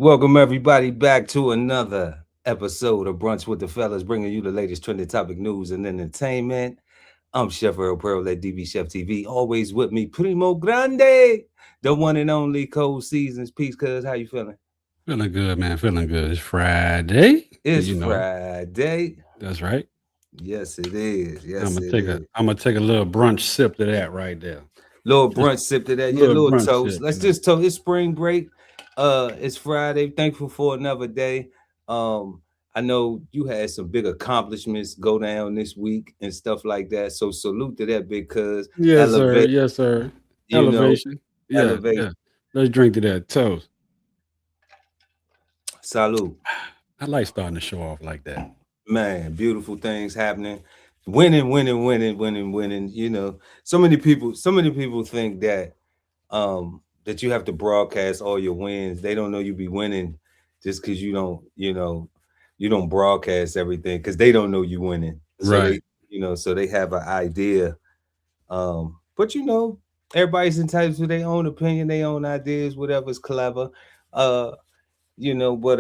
Welcome everybody back to another episode of Brunch with the Fellas, bringing you the latest trending topic news and entertainment. I'm Chef Earl Pearl at DBCHEFTV. Always with me, Primo Grande, the one and only Cold Seasons. Peace, cuz. How you feeling? Feeling good, man. Feeling good. It's Friday. It's You know, Friday. that's right. Yes, it is. I'm Yes, gonna it take a is. I'm gonna take a little brunch sip to that right there. Little Just brunch sip to a that. Yeah, little little brunch toast. sip, Let's just toast. It's spring break. It's Friday. Thankful for another day. Um, I know you had some big accomplishments go down this week and stuff like that. So salute to that big cuz Yes, sir. elevate, Yes, sir. you know, Elevation. Yeah, elevate. yeah. Let's drink to that toast. Salute. I like starting the show off like that. Man, beautiful things happening. Winning, winning, winning, winning, winning. So many people think that you have to broadcast all your wins. They don't know you be winning just because you don't broadcast everything because they don't know you winning. So Right. they have an idea. But everybody's entitled to their own opinion, their own ideas, whatever's clever. Uh, but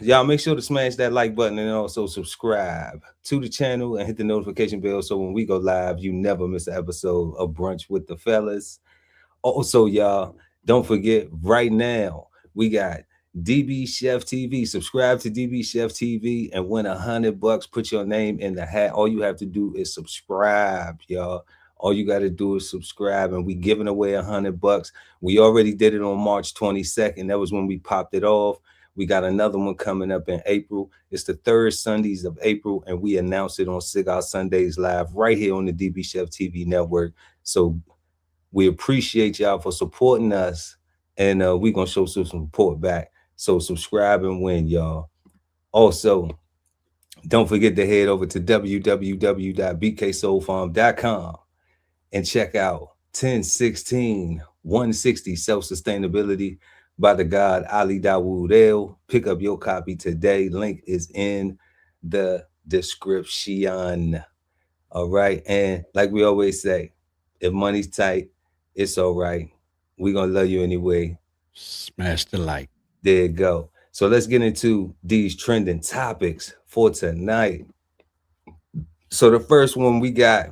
y'all make sure to smash that like button and also subscribe to the channel and hit the notification bell so when we go live, you never miss an episode of Brunch with the Fellas. Also, y'all, don't forget right now we got DB Chef TV. Subscribe to DB Chef TV and win $100. Put your name in the hat. All you have to do is subscribe, y'all. All you got to do is subscribe, and we giving away $100. We already did it on March 22nd. That was when we popped it off. We got another one coming up in April. It's the third Sundays of April, and we announced it on Cigar Sundays Live right here on the DB Chef TV network. So we appreciate y'all for supporting us, and we're gonna show some support back. So subscribe and win, y'all. Also, don't forget to head over to www.bksoulfarm.com and check out 1016 160 Self Sustainability by the God Ali Dawood El. Pick up your copy today. Link is in the description. All right. And like we always say, if money's tight, it's all right. We're going to love you anyway. Smash the like. There you go. So let's get into these trending topics for tonight. So the first one we got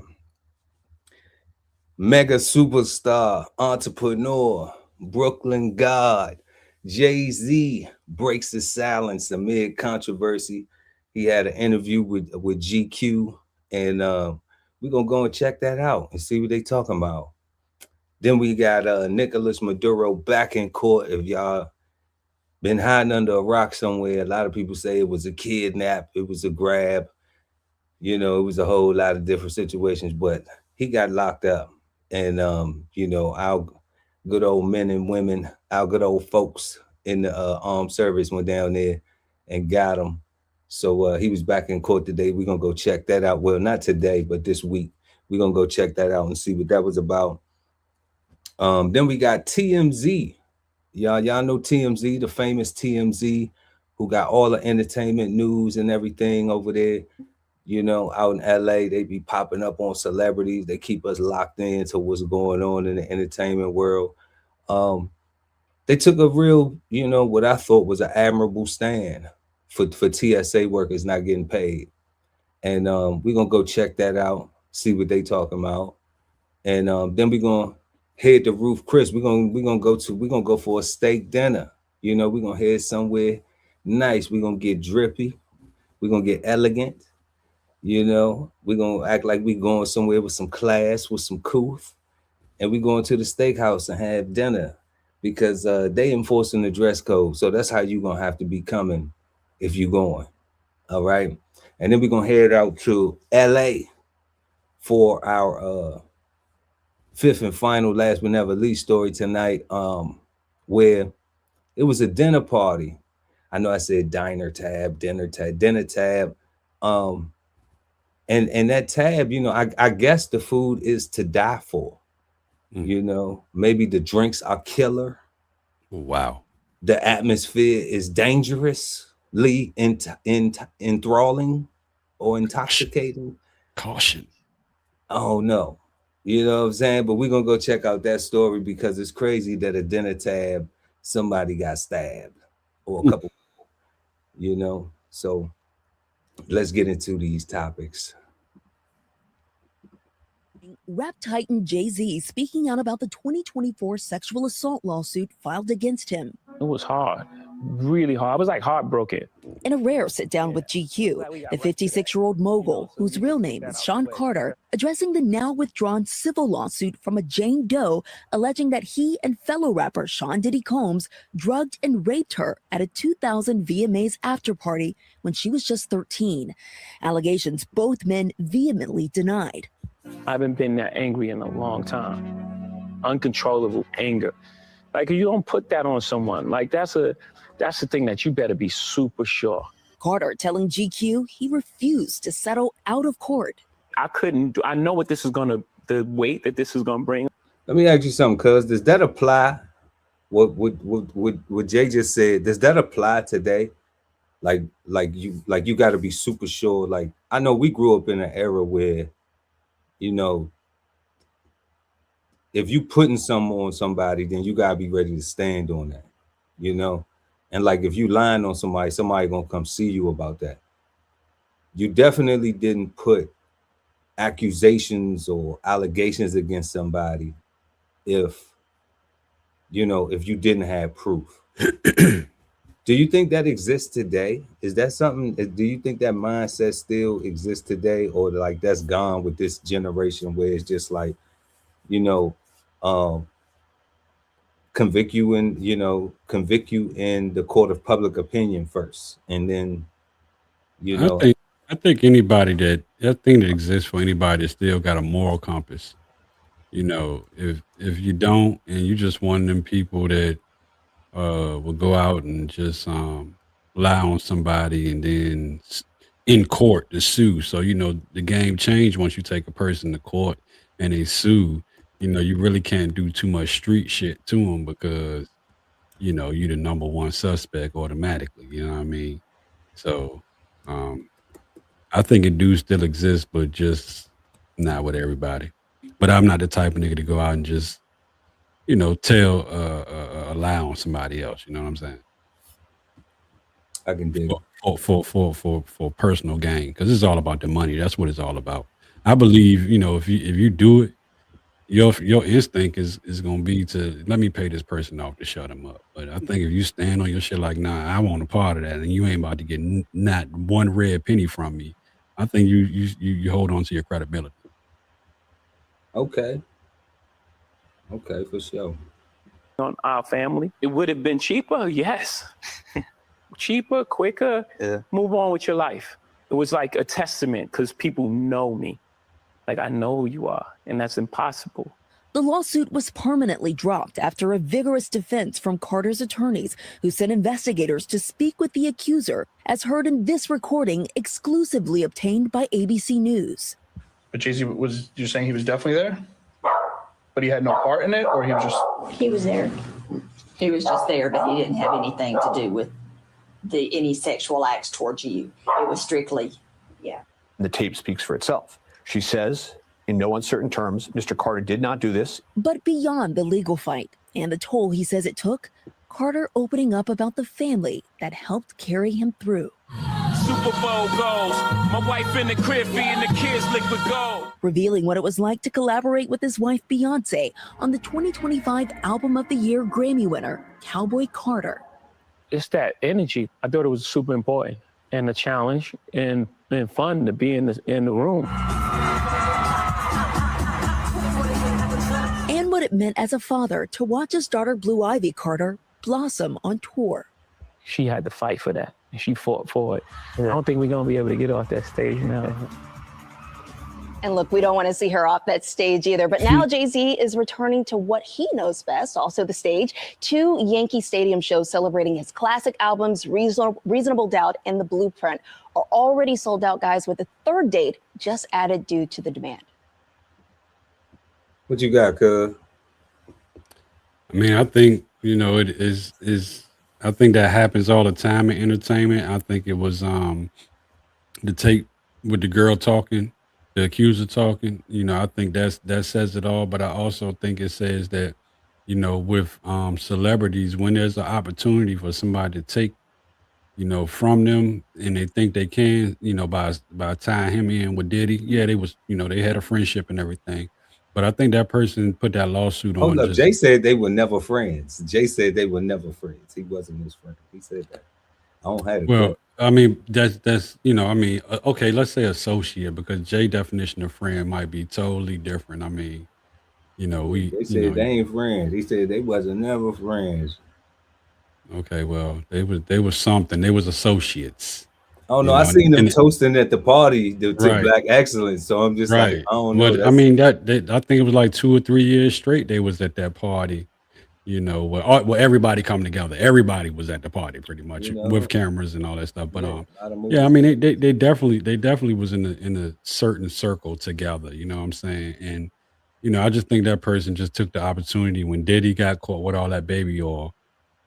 mega superstar, entrepreneur, Brooklyn God, Jay-Z breaks the silence amid controversy. He had an interview with GQ, and we're going to go and check that out and see what they talking about. Then we got Nicolas Maduro back in court. If y'all been hiding under a rock somewhere, a lot of people say it was a kidnap, it was a grab, it was a whole lot of different situations, but he got locked up. And our good old men and women, our good old folks in the armed service went down there and got him. So he was back in court today. We're gonna go check that out. Well, not today, but this week. We're gonna go check that out and see what that was about. Then we got TMZ. Y'all know TMZ, the famous TMZ, who got all the entertainment news and everything over there. Out in LA, they be popping up on celebrities. They keep us locked into what's going on in the entertainment world. Um, they took a real, what I thought was an admirable stand for TSA workers not getting paid. And we're gonna go check that out, see what they talking about. And then we're gonna head to Ruth Chris. We're gonna go for a steak dinner. We're gonna head somewhere nice. We're gonna get drippy. We're gonna get elegant. We're gonna act like we going somewhere with some class, with some couth, and we going to the steakhouse and have dinner because they enforcing the dress code. So that's how you gonna have to be coming if you going. All right. And then we're gonna head out to LA for our fifth and final, last but never least story tonight, where it was a dinner party. I know I said dinner tab. Um, and that tab, I guess the food is to die for. Mm. Maybe the drinks are killer. Wow. The atmosphere is dangerously enthralling or Caution. intoxicating. Caution. Oh no. You know what I'm saying? But we're gonna go check out that story because it's crazy that a dinner tab somebody got stabbed. or a couple, you know. So let's get into these topics. Rap titan Jay-Z speaking out about the 2024 sexual assault lawsuit filed against him. It was hard, really hard. I was like heartbroken. In a rare sit-down with GQ, the 56-year-old mogul, whose real name is Sean Carter, addressing the now withdrawn civil lawsuit from a Jane Doe alleging that he and fellow rapper Sean Diddy Combs drugged and raped her at a 2000 VMAs after party when she was just 13. Allegations both men vehemently denied. I haven't been that angry in a long time. Uncontrollable anger. Like, you don't put that on someone. Like, that's the thing that you better be super sure. Carter telling GQ he refused to settle out of court. I know what this is the weight that this is gonna bring. Let me ask you something, cuz. Does that apply? What Jay just said, does that apply today? Like you got to be super sure. Like, I know we grew up in an era where, you know, if you putting something on somebody, then you gotta be ready to stand on that, you know. And like, if you lying on somebody gonna come see you about that. You definitely didn't put accusations or allegations against somebody if, you know, if you didn't have proof. Do you think that exists today? Is that something? Do you think that mindset still exists today, or like that's gone with this generation where it's just like, you know, convict you in the court of public opinion first, and then, you know. I think that exists for anybody that still got a moral compass. You know, if you don't, and you just one of them people that will go out and just lie on somebody and then in court to sue. So, you know, the game changed once you take a person to court and they sue. You know, you really can't do too much street shit to them because, you know, you're the number one suspect automatically. You know what I mean? So I think it do still exist, but just not with everybody. But I'm not the type of nigga to go out and just, you know, tell a lie on somebody else. You know what I'm saying? I can dig for personal gain, because it's all about the money. That's what it's all about. I believe, you know, if you do it, your instinct is going to be to let me pay this person off to shut him up. But I think if you stand on your shit like, nah, I want a part of that, and you ain't about to get not one red penny from me, I think you hold on to your credibility. Okay, for sure. On our family, it would have been cheaper, yes. Cheaper, quicker, move on with your life. It was like a testament because people know me. Like, I know who you are, and that's impossible. The lawsuit was permanently dropped after a vigorous defense from Carter's attorneys, who sent investigators to speak with the accuser, as heard in this recording exclusively obtained by ABC News. But Jay-Z, you're saying he was definitely there? But he had no part in it, or he was just... He was there. He was just there, but he didn't have anything to do with any sexual acts towards you. It was strictly, yeah. The tape speaks for itself. She says, in no uncertain terms, Mr. Carter did not do this. But beyond the legal fight and the toll he says it took, Carter opening up about the family that helped carry him through. Super Bowl goals. My wife in the crib feeding the kids liquid gold. Revealing what it was like to collaborate with his wife Beyonce on the 2025 Album of the Year Grammy winner, Cowboy Carter. It's that energy. I thought it was super important and a challenge and fun to be in the room. And what it meant as a father to watch his daughter Blue Ivy Carter blossom on tour. She had to fight for that, and she fought for it. I don't think we're gonna be able to get off that stage now. And look, we don't want to see her off that stage either. But now Jay-Z is returning to what he knows best, also the stage. 2 Yankee Stadium shows celebrating his classic albums, Reasonable Doubt and The Blueprint, are already sold out, guys, with a 3rd date just added due to the demand. What you got, cuz? I mean, I think, you know, it is I think that happens all the time in entertainment. I think it was the tape with the girl talking, the accuser talking, you know, I think that says it all. But I also think it says that, you know, with celebrities, when there's an opportunity for somebody to take, you know, from them, and they think they can, you know, by tying him in with Diddy. Yeah, they was, you know, they had a friendship and everything. But I think that person put that lawsuit Hold on up. just Jay said they were never friends. Jay said they were never friends. He wasn't his friend. He said that. I don't have a well, clip. I mean, that's you know, I mean, okay, let's say associate, because Jay definition of friend might be totally different. I mean, you know, They said they ain't friends. He said they wasn't never friends. okay, well, they was something. They was associates, Oh you no, I know, seen them and toasting at the party to right, Black excellence. So I'm just like, right. I don't know. But I That's mean, I think it was like 2 or 3 years straight they was at that party. You know, well, everybody come together. Everybody was at the party pretty much you know, with cameras and all that stuff. But yeah, a lot of yeah, I movies. mean, they definitely was in a certain circle together. You know what I'm saying? And you know, I just think that person just took the opportunity when Diddy got caught with all that baby oil,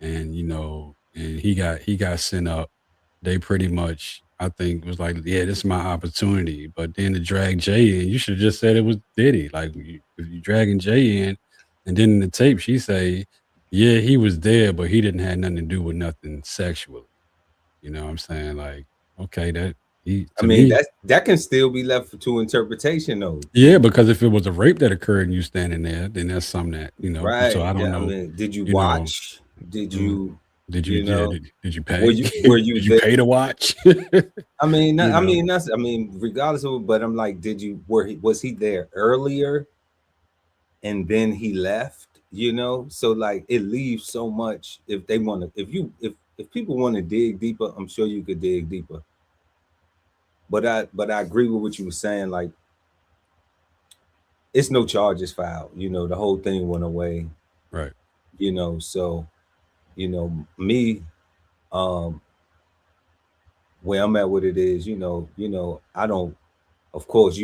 and you know, and he got sent up. They pretty much, I think, was like, yeah, this is my opportunity. But then to drag Jay in, you should have just said it was Diddy. Like, if you dragging Jay in, and then in the tape she say, yeah, he was there, but he didn't have nothing to do with nothing sexually. You know what I'm saying? Like, okay, that he I to mean, me, that can still be left to interpretation though. yeah, because if it was a rape that occurred and you standing there, then that's something that, you know. So Right. I don't Yeah. I know, mean, did you you know. watch? Did mm, you, Did you, you yeah? know, Did you were pay? you Did you there? pay to watch? I mean, You I know. mean, that's, I mean, regardless of, but I'm like, was he there earlier and then he left? You know, so like it leaves so much. If they want to, if people want to dig deeper, I'm sure you could dig deeper. But I agree with what you were saying. Like, it's no charges filed. You know, the whole thing went away. Right. You know, so me, um, where I'm at with it is, I don't. Of course,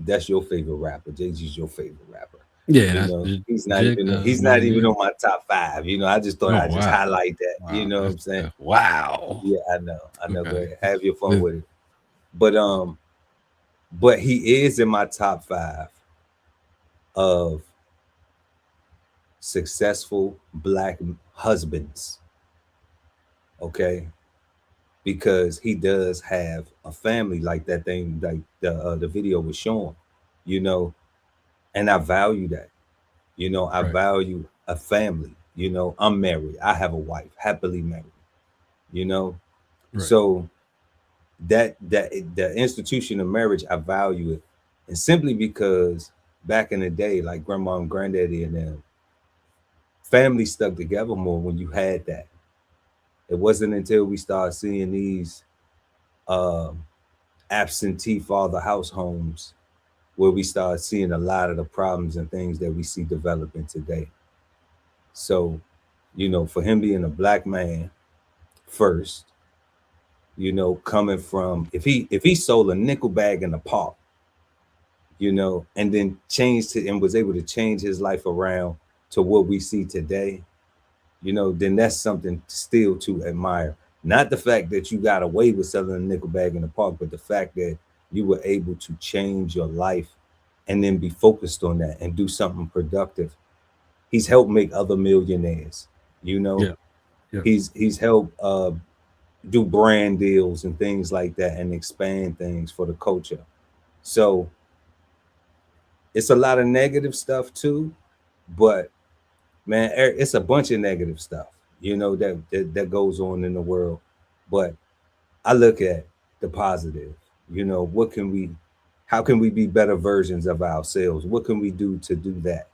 that's your favorite rapper. Jay Z's your favorite rapper. Yeah, You that's know, the he's not Jig. even he's not Man, even yeah. on my top 5. You know, I just thought Oh I'd just wow, highlight that. You wow, know what I'm saying? wow. Yeah, I know. Go Okay. ahead, have your fun Yeah. with it. But he is in my top 5 of successful Black husbands. Okay, because he does have a family, like that thing, like the video was showing. You know, and I value that. You know, I Right. value a family. You know, I'm married. I have a wife, happily married. You know, Right. so that the institution of marriage, I value it, and simply because back in the day, like grandma and granddaddy and them, family stuck together more when you had that. It wasn't until we started seeing these um, absentee father house homes where we started seeing a lot of the problems and things that we see developing today. So, for him being a Black man first, coming from, if he sold a nickel bag in the park, and then changed it and was able to change his life around to what we see today, then that's something still to admire. Not the fact that you got away with selling a nickel bag in the park, but the fact that you were able to change your life and then be focused on that and do something productive. He's helped make other millionaires. Yeah. Yeah. He's helped do brand deals and things like that and expand things for the culture. So it's a lot of negative stuff too, but man, it's a bunch of negative stuff, that goes on in the world. But I look at the positive. How can we be better versions of ourselves? What can we do to do that?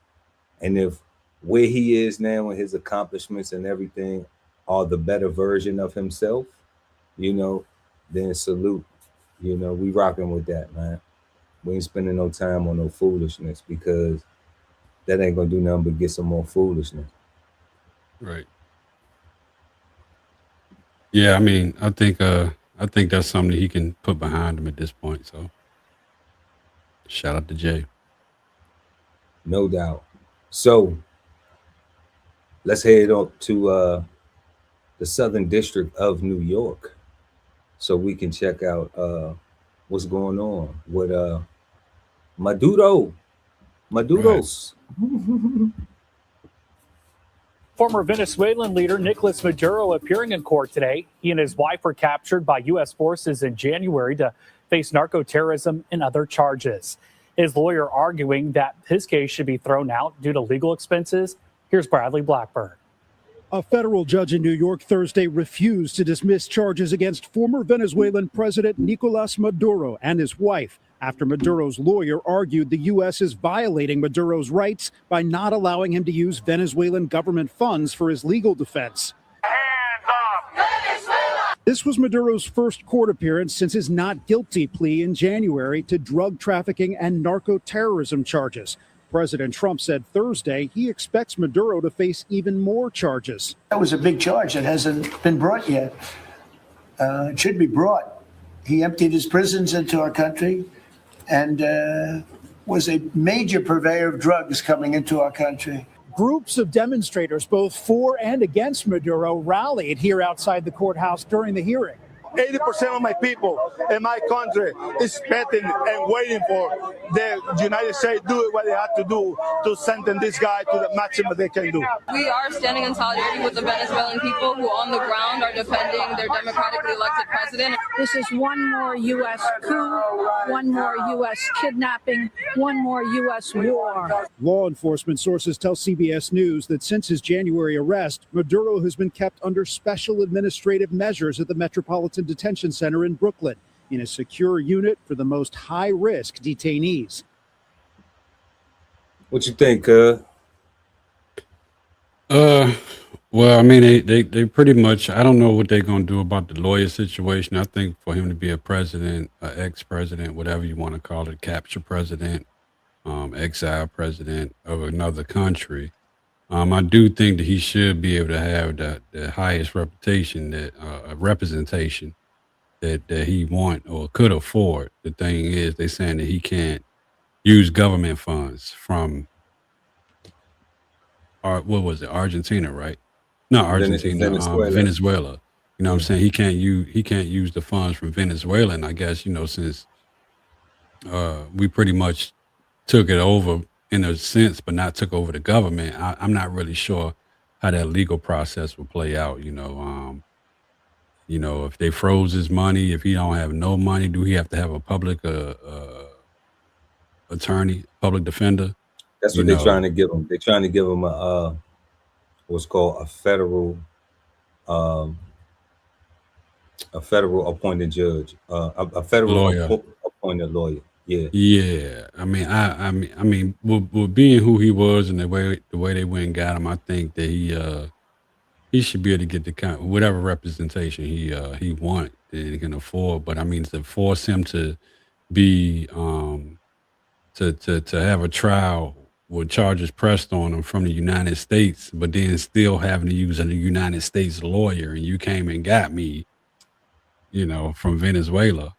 And if where he is now and his accomplishments and everything are the better version of himself, then salute. We rocking with that, man. We ain't spending no time on no foolishness, because that ain't gonna do nothing but get some more foolishness. Right. Yeah. I mean, I think that's something that he can put behind him at this point. So shout out to Jay. No doubt. So let's head up to the Southern District of New York so we can check out what's going on with Maduro. Right. Maduro's. Former Venezuelan leader Nicolas Maduro appearing in court today. He and his wife were captured by U.S. forces in January to face narco-terrorism and other charges. His lawyer arguing that his case should be thrown out due to legal expenses. Here's Bradley Blackburn. A federal judge in New York Thursday refused to dismiss charges against former Venezuelan President Nicolas Maduro and his wife after Maduro's lawyer argued the U.S. is violating Maduro's rights by not allowing him to use Venezuelan government funds for his legal defense. This was Maduro's first court appearance since his not guilty plea in January to drug trafficking and narco-terrorism charges. President Trump said Thursday he expects Maduro to face even more charges. That was a big charge that hasn't been brought yet. It should be brought. He emptied his prisons into our country and was a major purveyor of drugs coming into our country. Groups of demonstrators, both for and against Maduro, rallied here outside the courthouse during the hearing. 80% of my people in my country is expecting and waiting for the United States do what they have to do to sentence this guy to the maximum they can do. We are standing in solidarity with the Venezuelan people who on the ground are defending their democratically elected president. This is one more U.S. coup, one more U.S. kidnapping, one more U.S. war. Law enforcement sources tell CBS News that since his January arrest, Maduro has been kept under special administrative measures at the Metropolitan Detention Center in Brooklyn in a secure unit for the most high-risk detainees. What you think, Well, I mean, they pretty much, I don't know what they're going to do about the lawyer situation. I think for him to be a president, ex-president, whatever you want to call it, capture president, exile president of another country, I do think that he should be able to have the highest reputation, that representation that he want or could afford. The thing is, they're saying that he can't use government funds from, what was it, Argentina, right? Not Argentina, Venezuela. You know what I'm saying? He can't use the funds from Venezuela, and I guess, since we pretty much took it over in a sense, but not took over the government, I'm not really sure how that legal process will play out. If they froze his money, if he don't have no money, do he have to have a public attorney, public defender? That's what they're trying to give him. They're trying to give him a what's called a federal appointed judge, a federal appointed lawyer. Yeah. I mean, with being who he was and the way they went and got him, I think that he should be able to get the kind whatever representation he want that he can afford. But I mean, to force him to be to have a trial with charges pressed on him from the United States, but then still having to use a United States lawyer, and you came and got me, from Venezuela.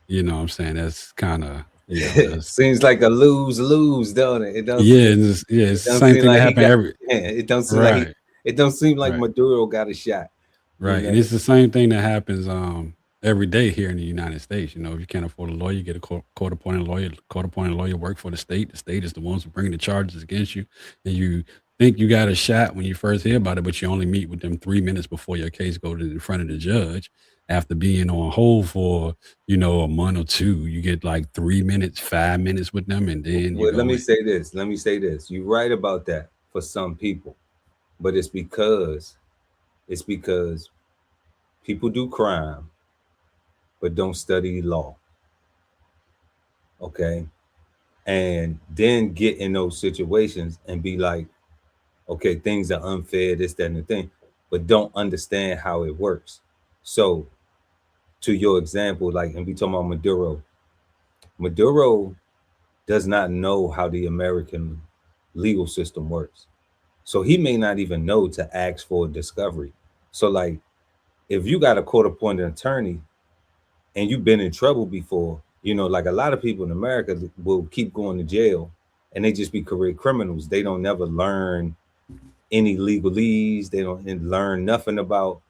You know what I'm saying? That's kind of, seems like a lose-lose, don't it? It don't. It's the same thing that happened it don't seem like it don't seem like Maduro got a shot. Right. And it's the same thing that happens every day here in the United States. If you can't afford a lawyer, you get a court-appointed lawyer. Court-appointed lawyer work for the state. The state is the ones who bring the charges against you. And you think you got a shot when you first hear about it, but you only meet with them 3 minutes before your case goes in front of the judge. After being on hold for, a month or two, you get like 3 minutes, 5 minutes with them. And then let me say this. You're right about that for some people, but it's because people do crime, but don't study law. Okay. And then get in those situations and be like, okay, things are unfair, this, that, and the thing, but don't understand how it works. So to your example, and we talking about Maduro does not know how the American legal system works. So he may not even know to ask for a discovery. So if you got a court-appointed attorney and you've been in trouble before, a lot of people in America will keep going to jail and they just be career criminals. They don't never learn any legalese. They don't learn nothing about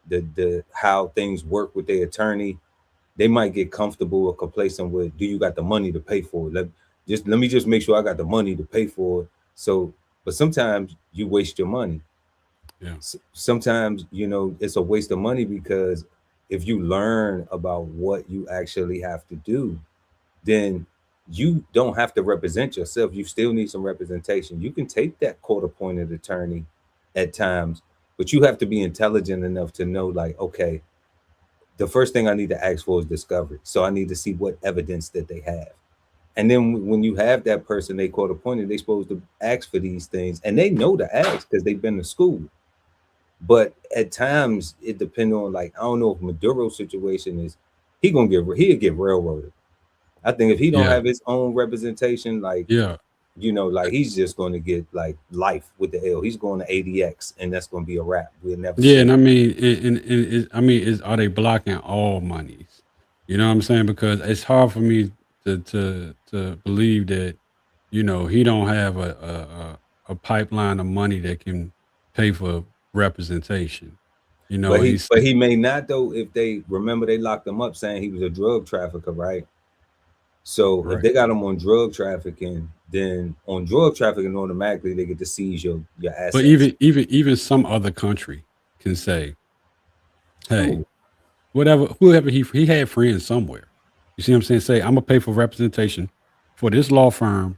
the how things work with their attorney. They might get comfortable or complacent with, do you got the money to pay for it? Let me just make sure I got the money to pay for it. So, but sometimes you waste your money. Yeah. Sometimes, you know, it's a waste of money because if you learn about what you actually have to do, then you don't have to represent yourself. You still need some representation. You can take that court-appointed attorney at times, but you have to be intelligent enough to know, like, okay, the first thing I need to ask for is discovery. So I need to see what evidence that they have. And then when you have that person they court-appointed, they're supposed to ask for these things, and they know to ask because they've been to school. But at times it depends on, like, I don't know if Maduro's situation is he'll get railroaded. I think if he don't have his own representation, like, you know, like he's just going to get like life with the L. He's going to ADX, and that's going to be a wrap. We'll never. Yeah, and I mean, are they blocking all monies? You know what I'm saying? Because it's hard for me to believe that, you know, he don't have a pipeline of money that can pay for representation. You know, but he may not though. If they remember, they locked him up saying he was a drug trafficker, right? So if they got him on drug trafficking, then on drug trafficking automatically they get to seize your assets. But even some other country can say, hey, whoever he had friends somewhere. You see what I'm saying? Say, I'm gonna pay for representation for this law firm,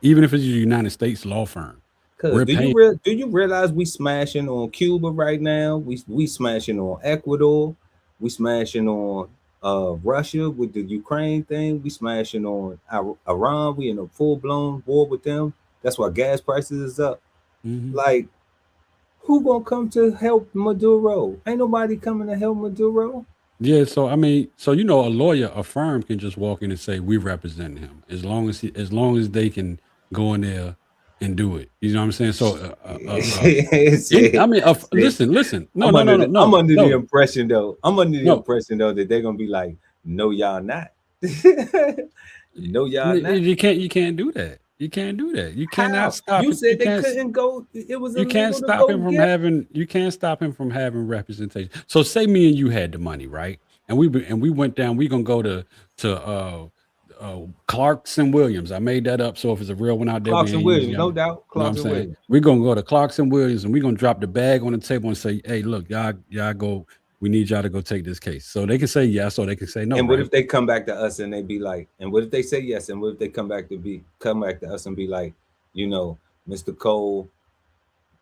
even if it's a United States law firm. Cause do you realize we smashing on Cuba right now? We smashing on Ecuador. We smashing on Russia with the Ukraine thing. We smashing on Iran. We in a full-blown war with them. That's why gas prices is up. Like, who gonna come to help Maduro? Ain't nobody coming to help Maduro. Yeah, so I mean, so you know, a firm can just walk in and say we represent him as long as they can go in there and do it. You know what I'm saying? So I mean, listen. No. I'm under the impression though. That they're gonna be like, no, y'all not. No, y'all not. You can't do that. You can't do that. You cannot stop. You said they couldn't go. It was. You can't stop him from having. You can't stop him from having representation. So say me and you had the money, right? And we went down. We gonna go to Clarks and Williams. I made that up. So if it's a real one out there, Clarks and Williams, no doubt. Clarks and Williams. We're gonna go to Clarks and Williams, and we're gonna drop the bag on the table and say, "Hey, look, y'all go. We need y'all to go take this case." So they can say yes, or they can say no. And what if they come back to us and they be like, and what if they say yes, and what if they come back to us and be like, you know, Mr. Cole,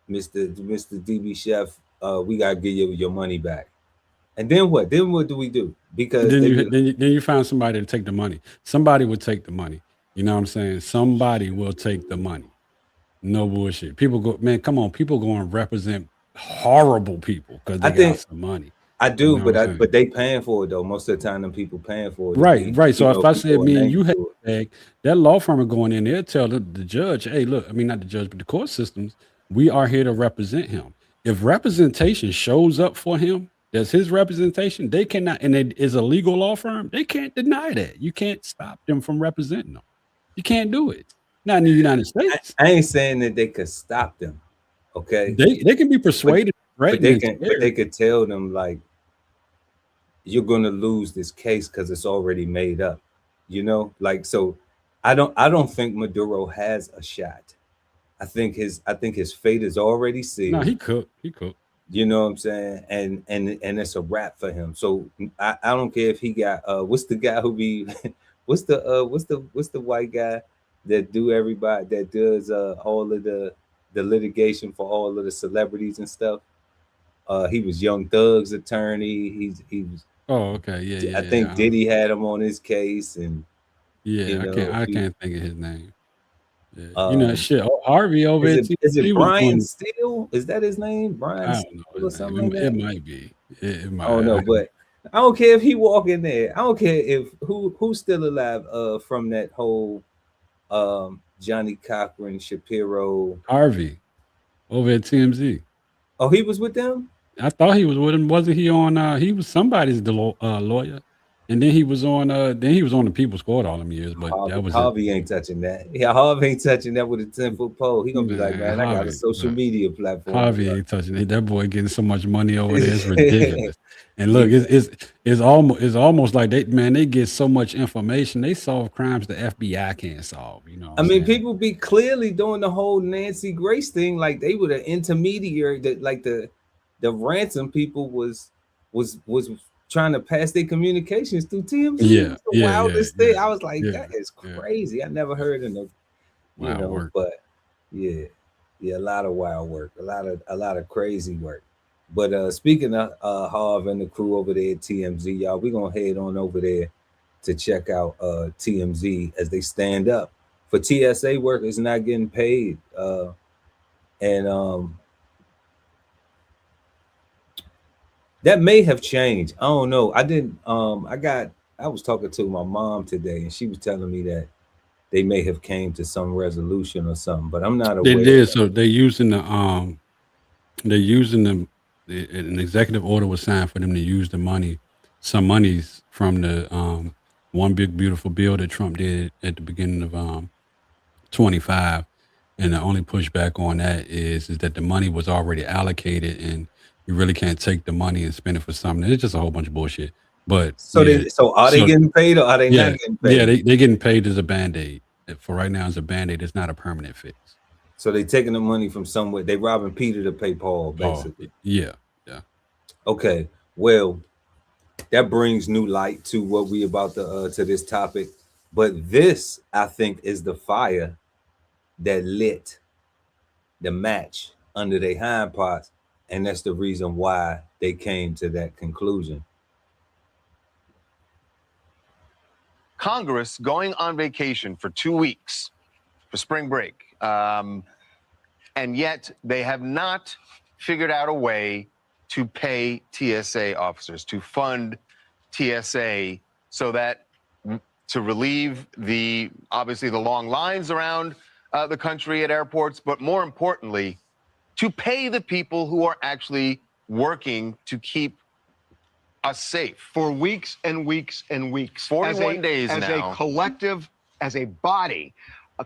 Mr. DB Chef, we gotta give you your money back. And then what? Then what do we do? Because then you find somebody to take the money. Somebody would take the money. You know what I'm saying? Somebody will take the money. No bullshit. People go, man, come on. People go and represent horrible people because they got some money. I do, you know but they paying for it though. Most of the time, them people paying for it. Right. So if I said me and you had a bag, that law firm are going in there, tell the judge, hey, look, I mean not the judge, but the court systems, we are here to represent him. If representation shows up for him, that's his representation. They cannot, and it is a legal law firm. They can't deny that. You can't stop them from representing them. You can't do it. Not in the United States. I ain't saying that they could stop them. Okay, they can be persuaded, but they could tell them like, you're gonna lose this case because it's already made up. You know, like so. I don't think Maduro has a shot. I think his fate is already sealed. No, he could. You know what I'm saying? And it's a wrap for him. So I don't care if he got what's the guy who be what's the white guy that does all of the litigation for all of the celebrities and stuff. He was Young Thug's attorney. He was. Oh, okay, yeah. I think Diddy had him on his case, and I can't think of his name. Yeah. You know, shit. Harvey over is it Brian Steele? Is that his name? Brian Steele or something like that? It might be. It might. I don't know, but I don't care if he walk in there. I don't care if who's still alive from that whole Johnny Cochran, Shapiro. Harvey over at TMZ. Oh, he was with them? I thought he was with him. Wasn't he on he was somebody's lawyer. And then he was on the People's Court all them years, but that was it. Harvey ain't touching that. Yeah, Harvey ain't touching that with a 10-foot pole. He gonna be like, man, I got a Harvey, social media platform. Harvey ain't touching it. That boy getting so much money over there, it's ridiculous. And look, it's almost like they get so much information. They solve crimes the FBI can't solve. You know, I mean, people be clearly doing the whole Nancy Grace thing, like they were the intermediary. That like the ransom people was trying to pass their communications through TMZ. Yeah, the wildest thing. yeah, I was like, yeah, that is crazy. I never heard of no, wild work. But yeah, a lot of wild work, a lot of crazy work. But speaking of Harv and the crew over there at TMZ, y'all, we're gonna head on over there to check out TMZ as they stand up for TSA workers not getting paid. And that may have changed. I don't know. I didn't. I was talking to my mom today, and she was telling me that they may have came to some resolution or something, but I'm not aware. They did. So they're using an executive order was signed for them to use the money, some monies from the one big beautiful bill that Trump did at the beginning of 25. And the only pushback on that is that the money was already allocated, and you really can't take the money and spend it for something. It's just a whole bunch of bullshit. But so are they getting paid or are they not getting paid? Yeah, they're getting paid as a band-aid. For right now, as a band-aid, it's not a permanent fix. So they taking the money from somewhere. They robbing Peter to pay Paul, basically. Yeah. Okay. Well, that brings new light to what we about to this topic. But this, I think, is the fire that lit the match under their hind parts, and that's the reason why they came to that conclusion. Congress going on vacation for 2 weeks for spring break. And yet they have not figured out a way to pay TSA officers, to fund TSA so that to relieve obviously the long lines around the country at airports, but more importantly, to pay the people who are actually working to keep us safe. For weeks and weeks and weeks. 41 days as now. a collective, as a body,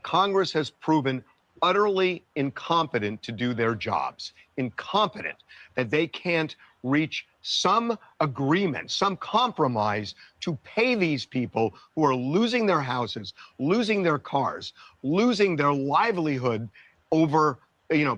Congress has proven utterly incompetent to do their jobs. Incompetent that they can't reach some agreement, some compromise to pay these people who are losing their houses, losing their cars, losing their livelihood over,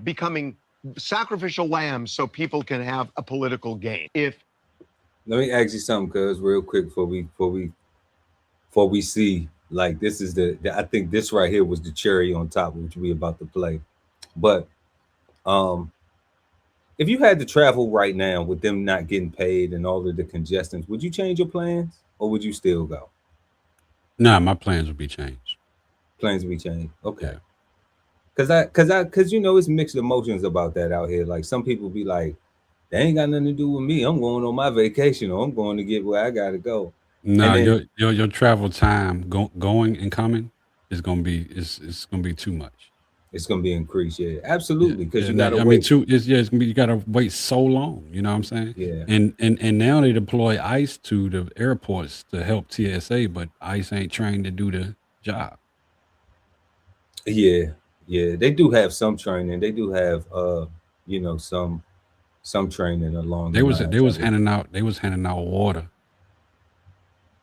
becoming sacrificial lambs so people can have a political gain. Let me ask you something, cuz, real quick before we see, like, this is I think this right here was the cherry on top, which we about to play. But if you had to travel right now with them not getting paid and all of the congestions, would you change your plans or would you still go? Nah, my plans would be changed. Plans would be changed. Okay. Cause it's mixed emotions about that out here. Like, some people be like, they ain't got nothing to do with me. I'm going on my vacation, or I'm going to get where I gotta go. No, your travel time going and coming is gonna be it's gonna be too much. It's gonna be increased, yeah, absolutely. Because you gotta wait. It's gonna be, you gotta wait so long. You know what I'm saying? Yeah. And now they deploy ICE to the airports to help TSA, but ICE ain't trained to do the job. Yeah, they do have some training. They do have some training along. They was handing out water.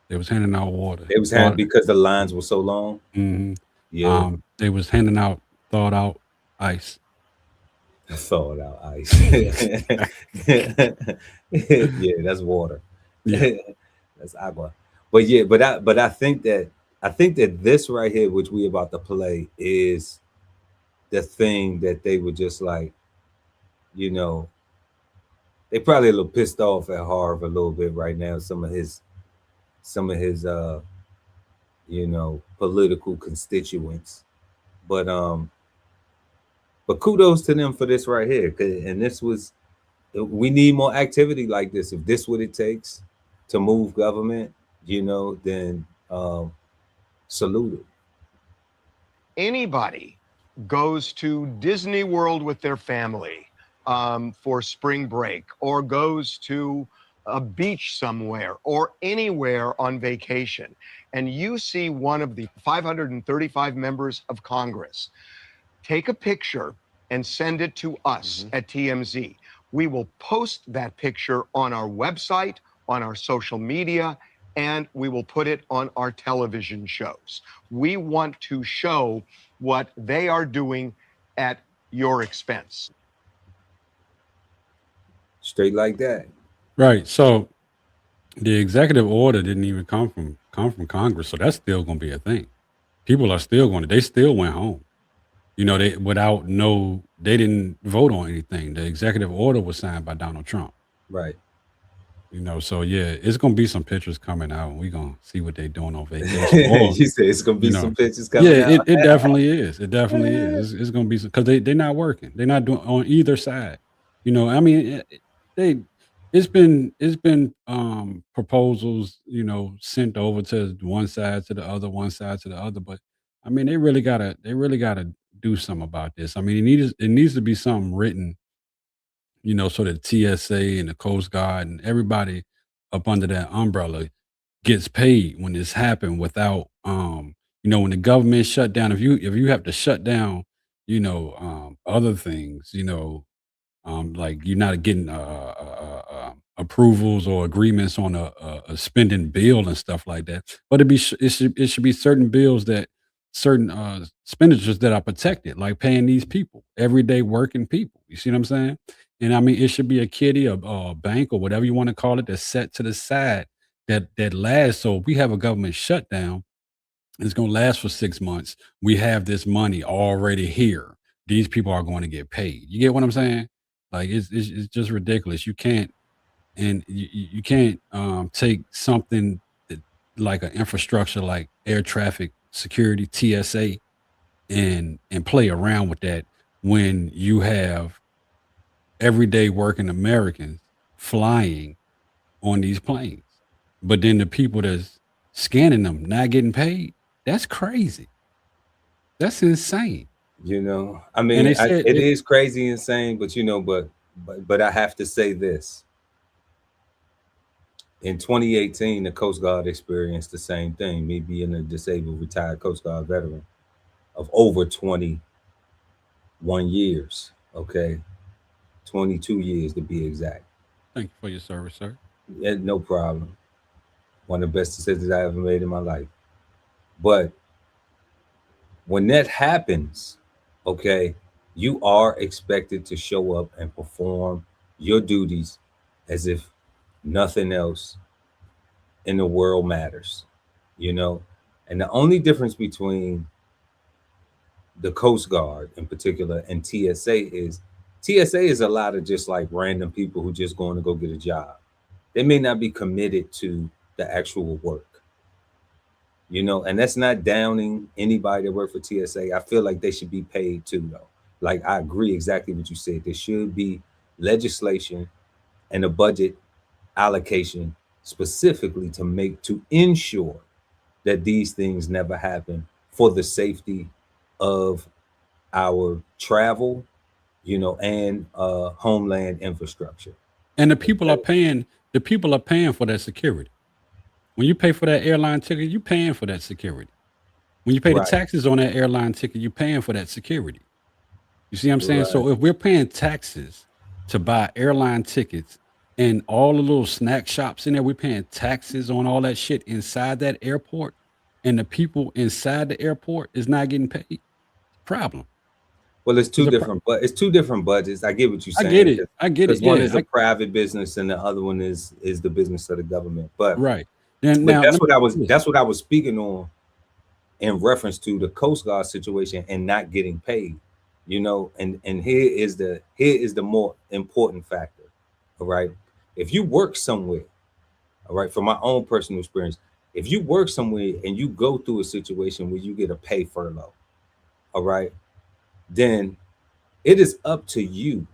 They was handing out water. They was handing because the lines were so long. Mm-hmm. Yeah. They was handing out thawed out ice. Thawed out ice. Yeah, that's water. Yeah. That's agua. But I think that this right here, which we about to play, is the thing that they were just like, they probably a little pissed off at Harv a little bit right now. Some of his political constituents, but kudos to them for this right here. And we need more activity like this. If this what it takes to move government, then salute it. Anybody goes to Disney World with their family for spring break, or goes to a beach somewhere or anywhere on vacation, and you see one of the 535 members of Congress, take a picture and send it to us at TMZ. We will post that picture on our website, on our social media, and we will put it on our television shows. We want to show what they are doing at your expense. Straight like that. Right. So the executive order didn't even come from Congress, so that's still going to be a thing. People are still going to. They still went home. You know, they didn't vote on anything. The executive order was signed by Donald Trump. Right. You know, so yeah, it's gonna be some pictures coming out, and we're gonna see what they're doing on vacation. Or, You said it's gonna be you know, some pictures coming yeah, out. it definitely is. It definitely is. It's gonna be because they're not working. They're not doing on either side. You know, I mean, it's been proposals, you know, sent over to one side to the other, one side to the other. But I mean, they really gotta do something about this. I mean, it needs to be something written, you know, so that TSA and the Coast Guard and everybody up under that umbrella gets paid when this happened without, you know, when the government shut down. If you have to shut down, you know, other things, you know, like you're not getting approvals or agreements on a spending bill and stuff like that. But it should be certain bills that certain expenditures that are protected, like paying these people, everyday working people. You see what I'm saying? And I mean, it should be a kitty, a bank, or whatever you want to call it, that's set to the side that lasts. So if we have a government shutdown, it's going to last for 6 months. We have this money already here. These people are going to get paid. You get what I'm saying? Like it's just ridiculous. You can't you can't take something like an infrastructure like air traffic security TSA and play around with that when you have everyday working Americans flying on these planes. But then the people that's scanning them not getting paid, that's crazy. That's insane. You know, I And mean, they said it is crazy insane, but you know, but I have to say this. In 2018, the Coast Guard experienced the same thing. Me being a disabled retired Coast Guard veteran of over 21 years. Okay, 22 years to be exact. Thank you for your service, sir. Yeah, no problem. One of the best decisions I ever made in my life. But when that happens, okay, you are expected to show up and perform your duties as if nothing else in the world matters, you know? And the only difference between the Coast Guard in particular and TSA is a lot of just like random people who just going to go get a job. They may not be committed to the actual work, you know, and that's not downing anybody that work for TSA. I feel like they should be paid too, though. Like, I agree exactly what you said. There should be legislation and a budget allocation specifically to ensure that these things never happen for the safety of our travel, you know, and homeland infrastructure. And the people are paying for that security. When you pay for that airline ticket, you're paying for that security. When you pay the Right. taxes on that airline ticket, you're paying for that security. You see what I'm saying? So if we're paying taxes to buy airline tickets and all the little snack shops in there, we're paying taxes on all that shit inside that airport, and the people inside the airport is not getting paid. Problem. Well, it's two It's a pro- different, but it's two different budgets. I get what you're I saying. get it. I get it. Because one Yeah. is a private business and the other one is the business of the government. But Right. Then but now that's let what me I ask was you this. that's what I was speaking on in reference to the Coast Guard situation and not getting paid. You know, and here is the more important factor. All right. If you work somewhere, all right, from my own personal experience, if you work somewhere and you go through a situation where you get a pay furlough, all right, then it is up to you.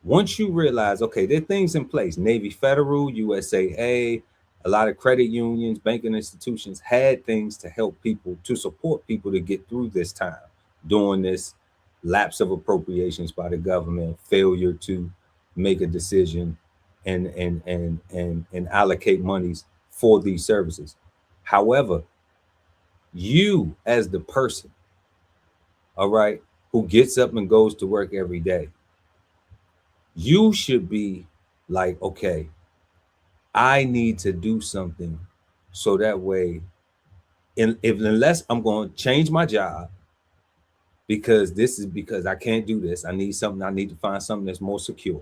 Once you realize, okay, there are things in place, Navy Federal, USAA, a lot of credit unions, banking institutions had things to help people, to support people to get through this time during this lapse of appropriations by the government, failure to make a decision and allocate monies for these services. However, you as the person, all right, who gets up and goes to work every day, you should be like, okay, I need to do something so that way, unless I'm going to change my job because I can't do this. I need something. I need to find something that's more secure.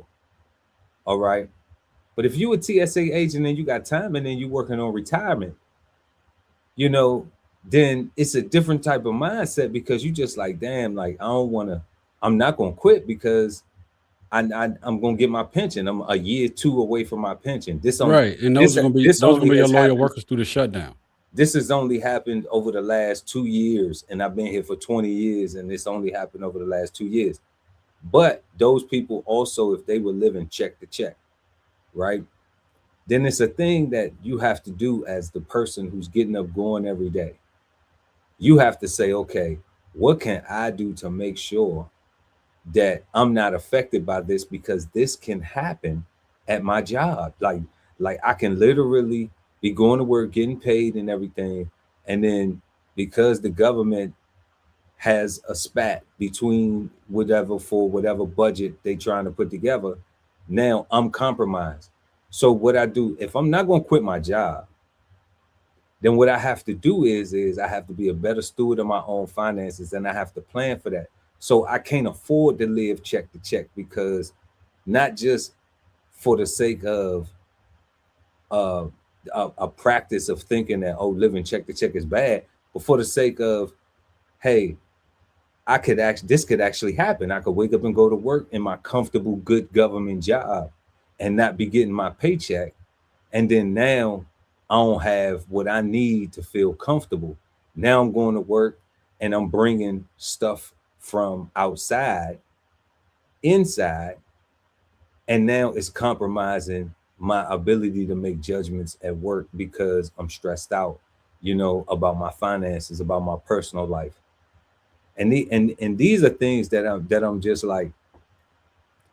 All right. But if you a TSA agent and you got time and then you working on retirement, you know, then it's a different type of mindset because you just like, damn, like I'm not gonna quit because I'm gonna get my pension. I'm a year 2 away from my pension. Right, and those are gonna be your loyal workers through the shutdown. This has only happened over the last 2 years, and I've been here for 20 years, and this only happened over the last 2 years. But those people also, if they were living check to check, right? Then it's a thing that you have to do as the person who's getting up going every day. You have to say, okay, what can I do to make sure that I'm not affected by this, because this can happen at my job. Like I can literally be going to work, getting paid and everything. And then because the government has a spat between whatever budget they trying to put together, now I'm compromised. So what I do, if I'm not going to quit my job, then what I have to do is I have to be a better steward of my own finances, and I have to plan for that. So I can't afford to live check to check, because not just for the sake of a practice of thinking that, oh, living check to check is bad, but for the sake of, hey, this could actually happen. I could wake up and go to work in my comfortable, good government job and not be getting my paycheck. And then now I don't have what I need to feel comfortable. Now I'm going to work and I'm bringing stuff from outside inside, and now it's compromising my ability to make judgments at work because I'm stressed out, about my finances, about my personal life. And these are things that I'm just like,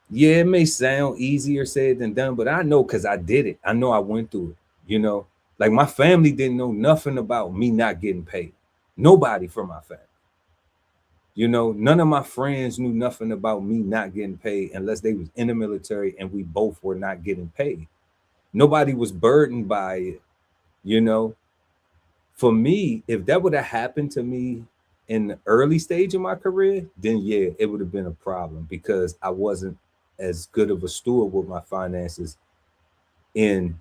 yeah, it may sound easier said than done, but I know, because I did it. I know I went through it, like my family didn't know nothing about me not getting paid. Nobody from my family. None of my friends knew nothing about me not getting paid unless they was in the military and we both were not getting paid. Nobody was burdened by it. For me, if that would have happened to me in the early stage of my career, then yeah, it would have been a problem, because I wasn't as good of a steward with my finances in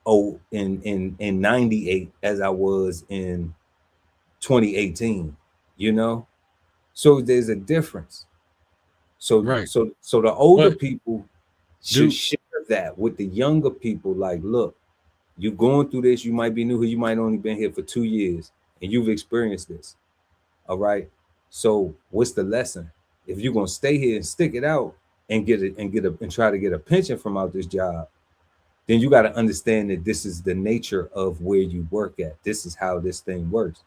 98 as I was in 2018, So there's a difference. So right. So the older people should share that with the younger people. Like, look, you're going through this. You might be new here. You might only been here for 2 years, and you've experienced this. All right. So what's the lesson? If you're gonna stay here and stick it out and try to get a pension from out this job, then you got to understand that this is the nature of where you work at. This is how this thing works.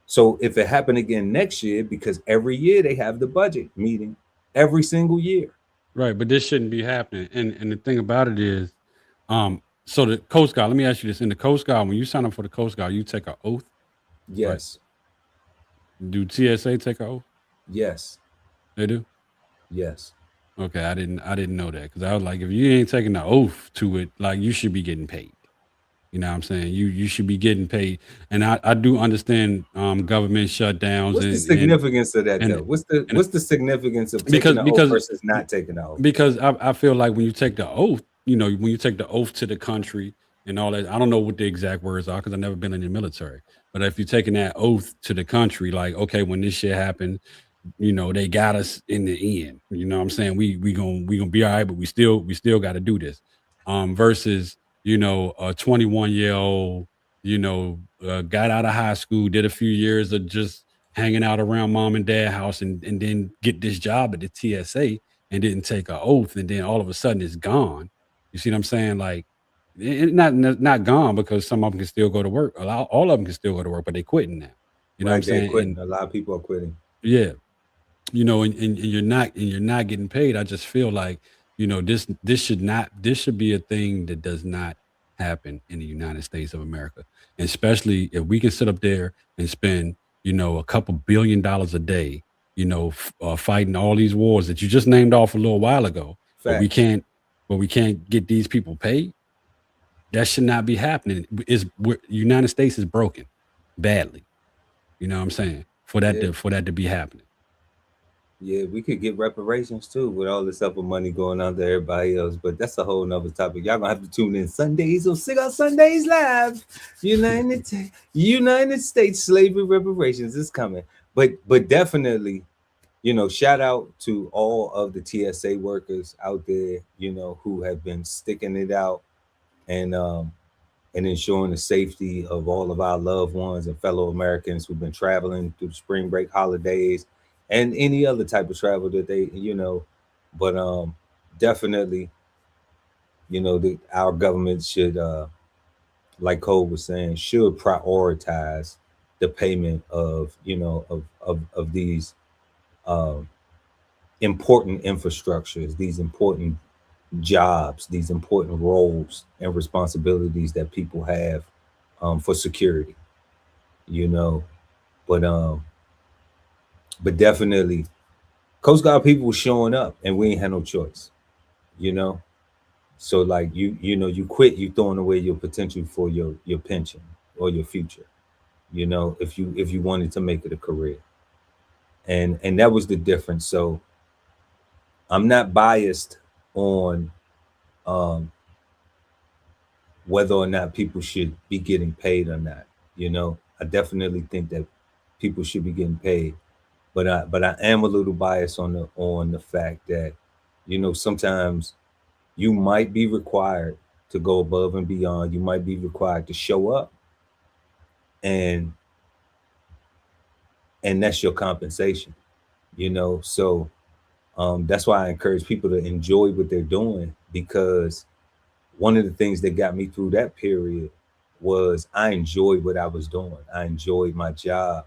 So if it happened again next year, because every year they have the budget meeting every single year. Right, but this shouldn't be happening. And the thing about it is, so the Coast Guard, let me ask you this. In the Coast Guard, when you sign up for the Coast Guard, you take an oath? Yes. Right. Do TSA take an oath? Yes. They do? Yes. Okay, I didn't know that, because I was like, if you ain't taking the oath to it, like, you should be getting paid. You know what I'm saying? You should be getting paid. And I do understand government shutdowns. What's the significance of that, though? What's the significance of taking the oath versus not taking the oath? Because I feel like when you take the oath, when you take the oath to the country and all that, I don't know what the exact words are because I've never been in the military. But if you're taking that oath to the country, like, okay, when this shit happened, they got us in the end. You know what I'm saying? We gonna be all right, but we still got to do this. Versus, a 21-year-old, got out of high school, did a few years of just hanging out around mom and dad house, and then get this job at the TSA and didn't take an oath, and then all of a sudden it's gone. You see what I'm saying? Like, not gone, because some of them can still go to work. All of them can still go to work, but they quitting now. You know what I'm saying? Quitting. A lot of people are quitting. Yeah. And you're not getting paid. I just feel like You know, this should be a thing that does not happen in the United States of America. And especially if we can sit up there and spend, you know, a couple $1 billion a day, you know, fighting all these wars that you just named off a little while ago, but we can't get these people paid. That should not be happening. United States is broken badly. You know what I'm saying? For that to be happening. Yeah, we could get reparations too with all this other money going on to everybody else, but that's a whole nother topic. Y'all gonna have to tune in Sundays on Sing Out Sundays Live. United States slavery reparations is coming, but definitely, you know, shout out to all of the TSA workers out there, you know, who have been sticking it out and ensuring the safety of all of our loved ones and fellow Americans who've been traveling through the spring break holidays and any other type of travel that they, you know, but definitely, you know, our government should, like Cole was saying, should prioritize the payment of, you know, of these important infrastructures, these important jobs, these important roles and responsibilities that people have for security, you know, but definitely Coast Guard people were showing up and we ain't had no choice, you know. So like you know, you quit, you throwing away your potential for your pension or your future, you know, if you wanted to make it a career. And that was the difference. So I'm not biased on whether or not people should be getting paid or not. You know, I definitely think that people should be getting paid, but I am a little biased on the fact that, you know, sometimes you might be required to go above and beyond. You might be required to show up, and that's your compensation, you know. So that's why I encourage people to enjoy what they're doing, because one of the things that got me through that period was I enjoyed what I was doing. I enjoyed my job.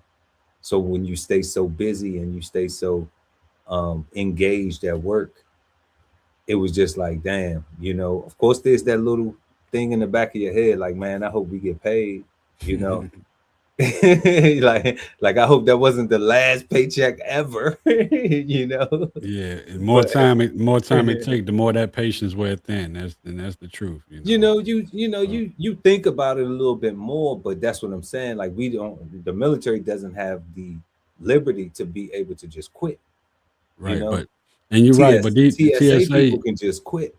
So when you stay so busy and you stay so engaged at work, it was just like, damn, you know, of course there's that little thing in the back of your head, like, man, I hope we get paid, you know. like I hope that wasn't the last paycheck ever, you know. Yeah, and more time it take, the more that patience wear thin. That's the truth. You know, you think about it a little bit more, but that's what I'm saying. Like, the military doesn't have the liberty to be able to just quit. Right, you know? and you're right, but these TSA TSA people can just quit.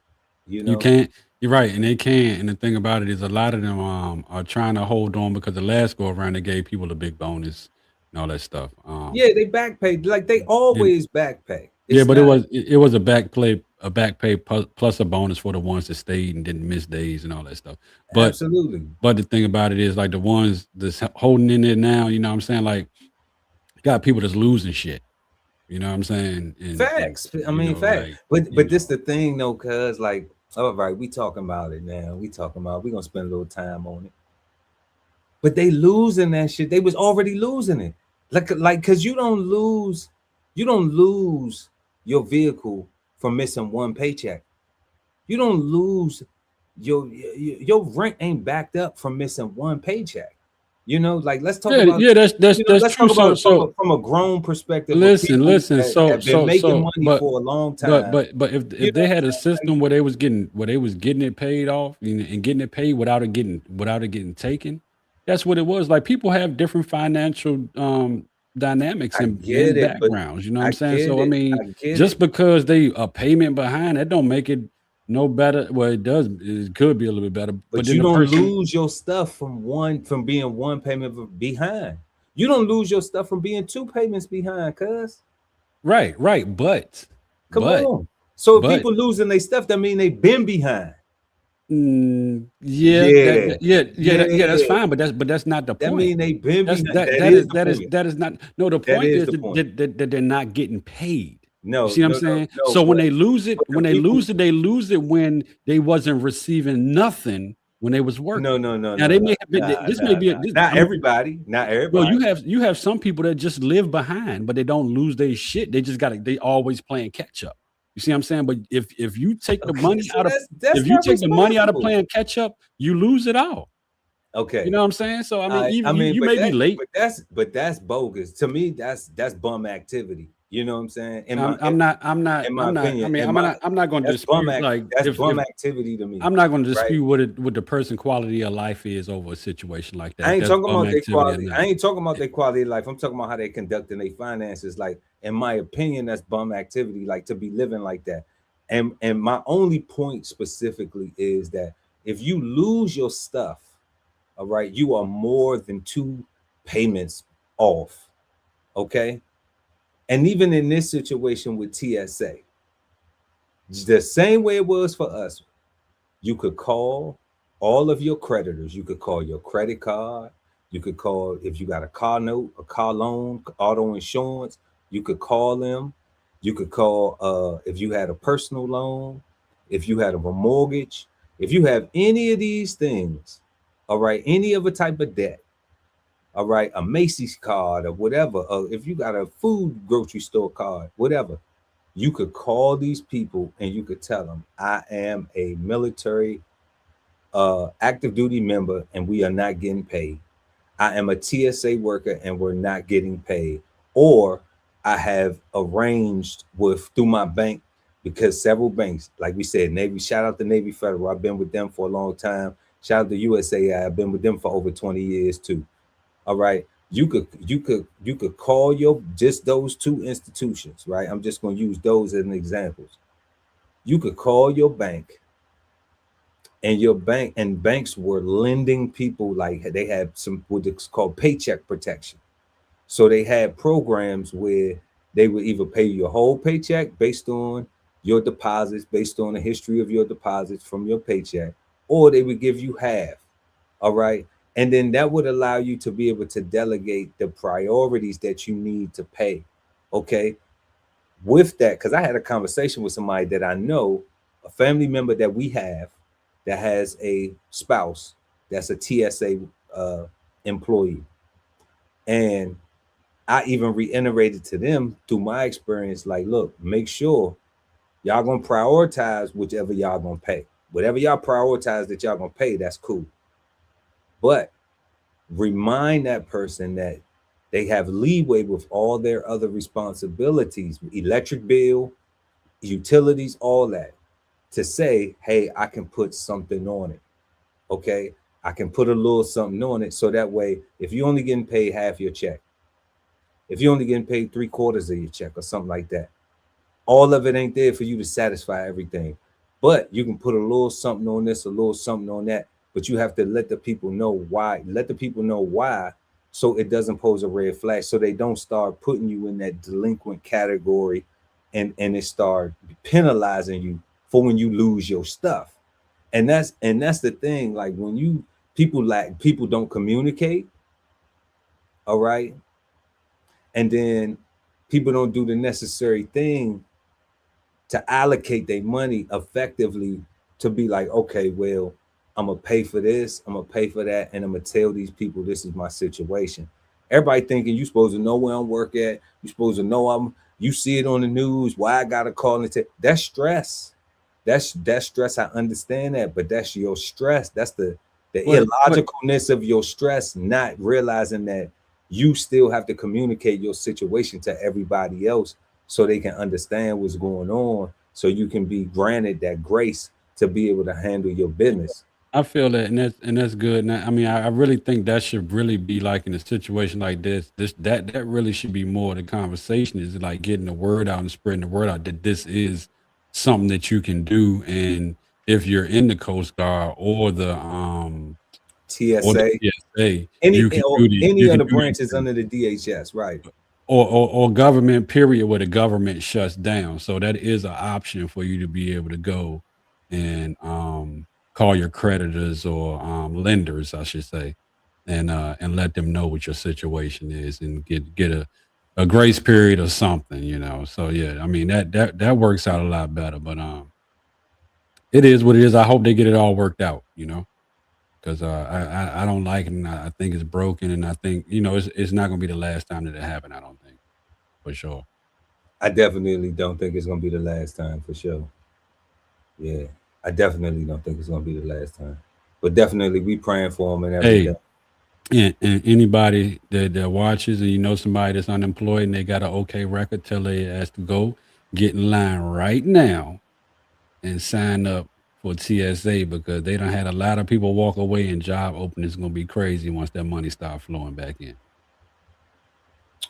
You know, you can't. You're right, and they can. And the thing about it is, a lot of them are trying to hold on because the last go around they gave people a big bonus and all that stuff. Yeah, they back pay, like they always back pay. Yeah, but it was a back pay plus a bonus for the ones that stayed and didn't miss days and all that stuff. But absolutely. But the thing about it is, like, the ones that's holding in there now, you know what I'm saying? Like, you got people that's losing shit. You know what I'm saying? Facts. I mean, facts. Like, but this the thing though, cuz like, all right, we talking about it now. We're gonna spend a little time on it. But they losing that shit. They was already losing it. Like, cause you don't lose your vehicle from missing one paycheck. You don't lose your rent ain't backed up from missing one paycheck. You know, like, let's talk about that's let's true. talk about it from a grown perspective. Listen. So have been making money for a long time. But if they had a system where they was getting it paid off and getting it paid without it getting taken, that's what it was. Like, people have different financial dynamics and backgrounds. You know what I'm saying? So I mean, just because they a payment behind, that don't make it no better. Well, it does. It could be a little bit better, but you don't lose your stuff from being one payment behind. You don't lose your stuff from being two payments behind, cuz. Right. But come on. So if people losing their stuff, that mean they been behind. Yeah, that's fine, but that's not the point. That mean they been behind. That is not. No, the point is that they're not getting paid. No, you see what I'm saying? No, so when they lose it, they lose it when they wasn't receiving nothing when they was working. No. Now they may have been. Not everybody. Well, you have some people that just live behind, but they don't lose their shit. They just they always playing catch up. You see what I'm saying? But if you take the money so out of that's if you not take the money out of responsible. playing catch up, you lose it all. Okay. You know what I'm saying? So I mean, even you but may be late. but that's bogus. To me, that's bum activity. You know what I'm saying? In my I'm opinion, not going to dispute like that's if bum activity to me. I'm not going to right? dispute what the person quality of life is over a situation like that. I ain't That's talking bum about their activity or quality. not. I ain't talking about their quality of life. I'm talking about how they conducting their finances. Like, in my opinion, that's bum activity. Like, to be living like that. And my only point specifically is that if you lose your stuff, all right, you are more than 2 payments off. Okay. And even in this situation with TSA, the same way it was for us, you could call all of your creditors. You could call your credit card. You could call, if you got a car note, a car loan, auto insurance, you could call them. You could call if you had a personal loan, if you had a mortgage, if you have any of these things, all right, any of a type of debt, all right, a Macy's card or whatever, if you got a food grocery store card, whatever, you could call these people and you could tell them, I am a military active duty member and we are not getting paid. I am a TSA worker and we're not getting paid. Or I have arranged through my bank, because several banks, like we said, Navy, shout out to Navy Federal. I've been with them for a long time. Shout out to USAI. I've been with them for over 20 years too. All right. You could call just those 2 institutions, right? I'm just going to use those as an examples. You could call your bank, and banks were lending people, like they had some what's called paycheck protection. So they had programs where they would either pay you your whole paycheck based on your deposits, based on the history of your deposits from your paycheck, or they would give you half. All right. And then that would allow you to be able to delegate the priorities that you need to pay. Okay. With that, because I had a conversation with somebody that I know, a family member that we have that has a spouse that's a TSA employee. And I even reiterated to them through my experience, like, look, make sure y'all gonna prioritize whichever y'all gonna pay. Whatever y'all prioritize that y'all gonna pay, that's cool. But remind that person that they have leeway with all their other responsibilities, electric bill, utilities, all that, to say, hey, I can put something on it. Okay. I can put a little something on it. So that way, if you're only getting paid half your check, if you're only getting paid 3/4 of your check or something like that, all of it ain't there for you to satisfy everything. But you can put a little something on this, a little something on that. But you have to let the people know why. Let the people know why, so it doesn't pose a red flag, so they don't start putting you in that delinquent category and it start penalizing you for when you lose your stuff. And that's the thing. Like, when people don't communicate, all right, and then people don't do the necessary thing to allocate their money effectively, to be like, okay, well, I'm gonna pay for this, I'm gonna pay for that, and I'm gonna tell these people this is my situation. Everybody thinking you supposed to know where I'm work at, you supposed to know you see it on the news, why I gotta call and tell. That's stress. That's stress. I understand that, but that's your stress. That's the illogicalness of your stress, not realizing that you still have to communicate your situation to everybody else so they can understand what's going on, so you can be granted that grace to be able to handle your business. I feel that, and that's good. And I mean, I really think that should really be like, in a situation like this. That really should be more of the conversation, is like getting the word out and spreading the word out that this is something that you can do. And if you're in the Coast Guard or the TSA, you can do these, any other branches under the DHS, right? Or government period, where the government shuts down. So that is an option for you to be able to go and call your creditors or lenders, I should say, and let them know what your situation is, and get a grace period or something, you know. So yeah, I mean, that works out a lot better. But it is what it is. I hope they get it all worked out, you know, because I don't like it, and I think it's broken, and I think, you know, it's not going to be the last time that it happened. I don't think, for sure. I definitely don't think it's gonna be the last time for sure. Yeah, I definitely don't think it's gonna be the last time. But definitely, we praying for him and every day. And anybody that watches and you know somebody that's unemployed and they got an okay record, tell their ass to go get in line right now and sign up for TSA because they done had a lot of people walk away and job openings gonna be crazy once that money start flowing back in.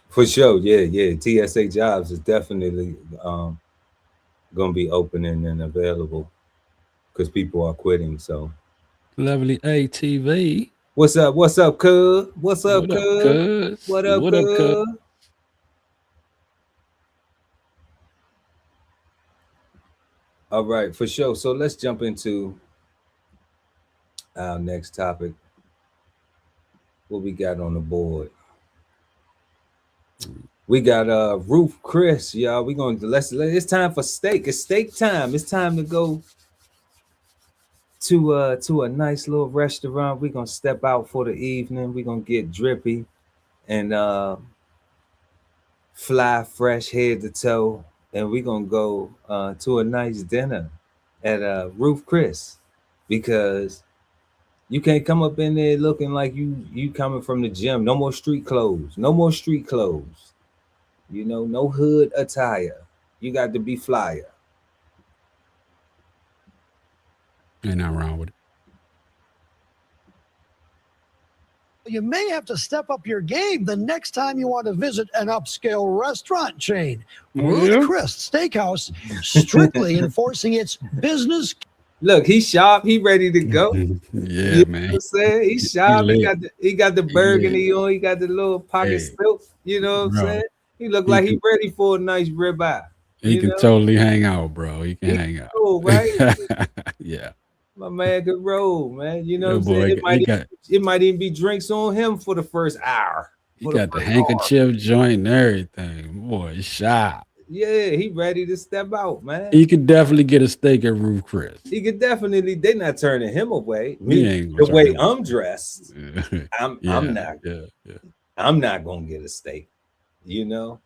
For sure, yeah. TSA jobs is definitely gonna be opening and available because people are quitting. So, Lovely ATV. What's up? What's up, cuz? What's up, What up, cuz? cuz? What up, What up, cuz? cuz? All right, for sure. So let's jump into our next topic. What we got on the board? We got Ruth Chris, y'all. We gonna it's time for steak. It's steak time. It's time to go to a nice little restaurant. We're gonna step out for the evening. We're gonna get drippy and fly fresh head to toe, and we're gonna go to a nice dinner at Ruth Chris, because you can't come up in there looking like you coming from the gym. No more street clothes. No more street clothes. You know, no hood attire. You got to be flyer. Ain't nothing wrong with it. You may have to step up your game the next time you want to visit an upscale restaurant chain. Ruth Chris Steakhouse strictly enforcing its business. Look, he's sharp. He ready to go. Yeah, you man. Know what I'm saying? He's sharp. He got the burgundy on. He got the little pocket silk. You know what I'm saying? He look like he ready for a nice ribeye. He can totally hang out, bro. He can hang out. Roll, right? Yeah. My man could roll, man. You know Yeah, what I'm saying? boy, It might even be drinks on him for the first hour. He got the handkerchief joint and everything. Boy, sharp. Yeah, he ready to step out, man. He could definitely get a steak at Ruth Chris. He could definitely. They not turning him away. Ain't The way I'm dressed, I'm not. Yeah. I'm not gonna get a steak. You know,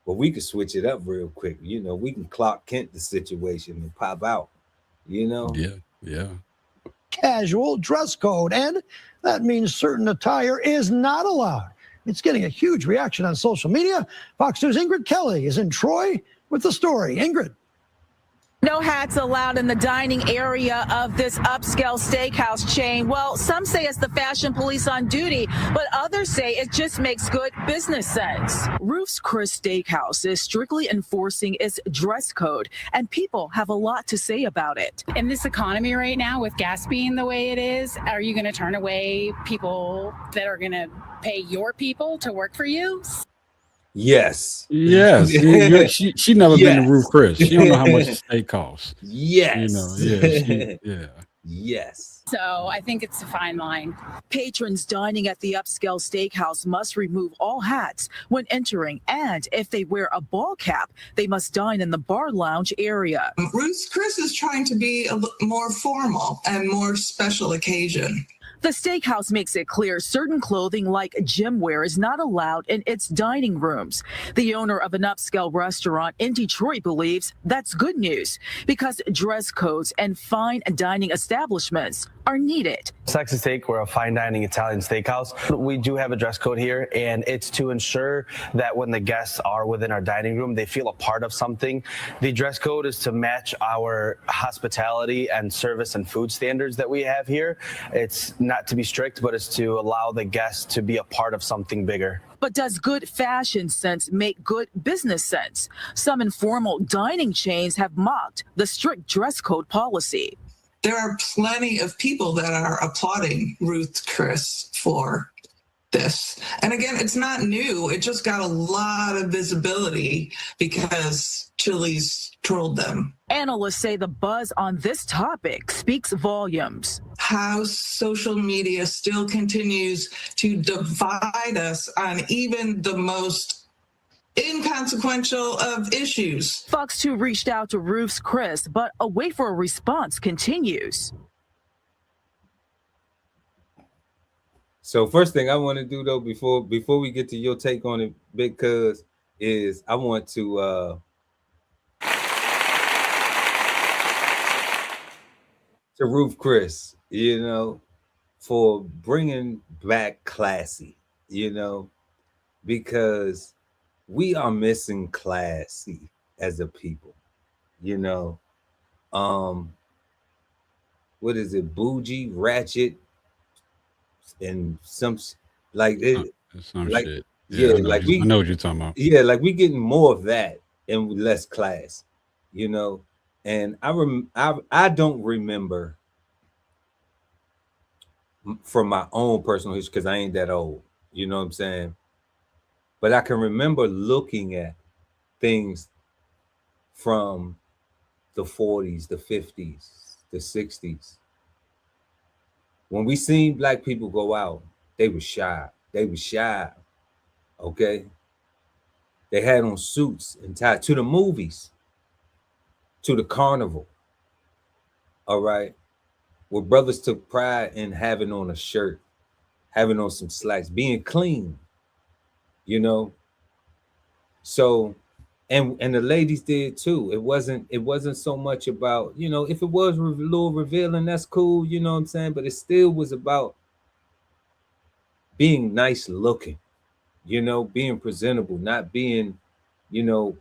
but we could switch it up real quick. You know, we can Clark Kent the situation and pop out. You know. Yeah. Casual dress code, and that means certain attire is not allowed. It's getting a huge reaction on social media. Fox News' Ingrid Kelly is in Troy with the story. Ingrid. No hats allowed in the dining area of this upscale steakhouse chain. Well, some say it's the fashion police on duty, but others say it just makes good business sense. Ruth's Chris Steakhouse is strictly enforcing its dress code, and people have a lot to say about it. In this economy right now, with gas being the way it is, are you going to turn away people that are going to pay your people to work for you? Yes. She never been to Ruth Chris. She don't know how much a steak costs. Yes. You know, yeah. Yes. So I think it's a fine line. Patrons dining at the upscale steakhouse must remove all hats when entering, and if they wear a ball cap, they must dine in the bar lounge area. Ruth's Chris is trying to be a more formal and more special occasion. The steakhouse makes it clear certain clothing like gym wear is not allowed in its dining rooms. The owner of an upscale restaurant in Detroit believes that's good news because dress codes and fine dining establishments are needed. Texas Steak, we're a fine dining Italian steakhouse. We do have a dress code here, and it's to ensure that when the guests are within our dining room, they feel a part of something. The dress code is to match our hospitality and service and food standards that we have here. It's not to be strict, but it's to allow the guests to be a part of something bigger. But does good fashion sense make good business sense? Some informal dining chains have mocked the strict dress code policy. There are plenty of people that are applauding Ruth Chris for this. And again, it's not new. It just got a lot of visibility because Chili's trolled them. Analysts say the buzz on this topic speaks volumes. How social media still continues to divide us on even the most inconsequential of issues. Fox 2 reached out to Ruth's Chris, but a wait for a response continues. So first thing I want to do though, before we get to your take on it, Big Cuz, is I want to Ruth Chris, for bringing back classy, because we are missing classy as a people, you know. Um, what is it? Bougie, ratchet, and like it, Some like shit. yeah, Yeah, I know. like I know what you're talking about. yeah, like we getting more of that and less class, you know. And I don't remember from my own personal history because I ain't that old, you know what I'm saying? But I can remember looking at things from the 40s, the 50s, the 60s. When we seen black people go out, they were shy. They were shy. Okay. They had on suits and tied to the movies, to the carnival. All right. Where brothers took pride in having on a shirt, having on some slacks, being clean, you know. So and the ladies did too. It wasn't so much about, if it was a little revealing, that's cool, you know what I'm saying? But it still was about being nice looking, being presentable, not being, you know,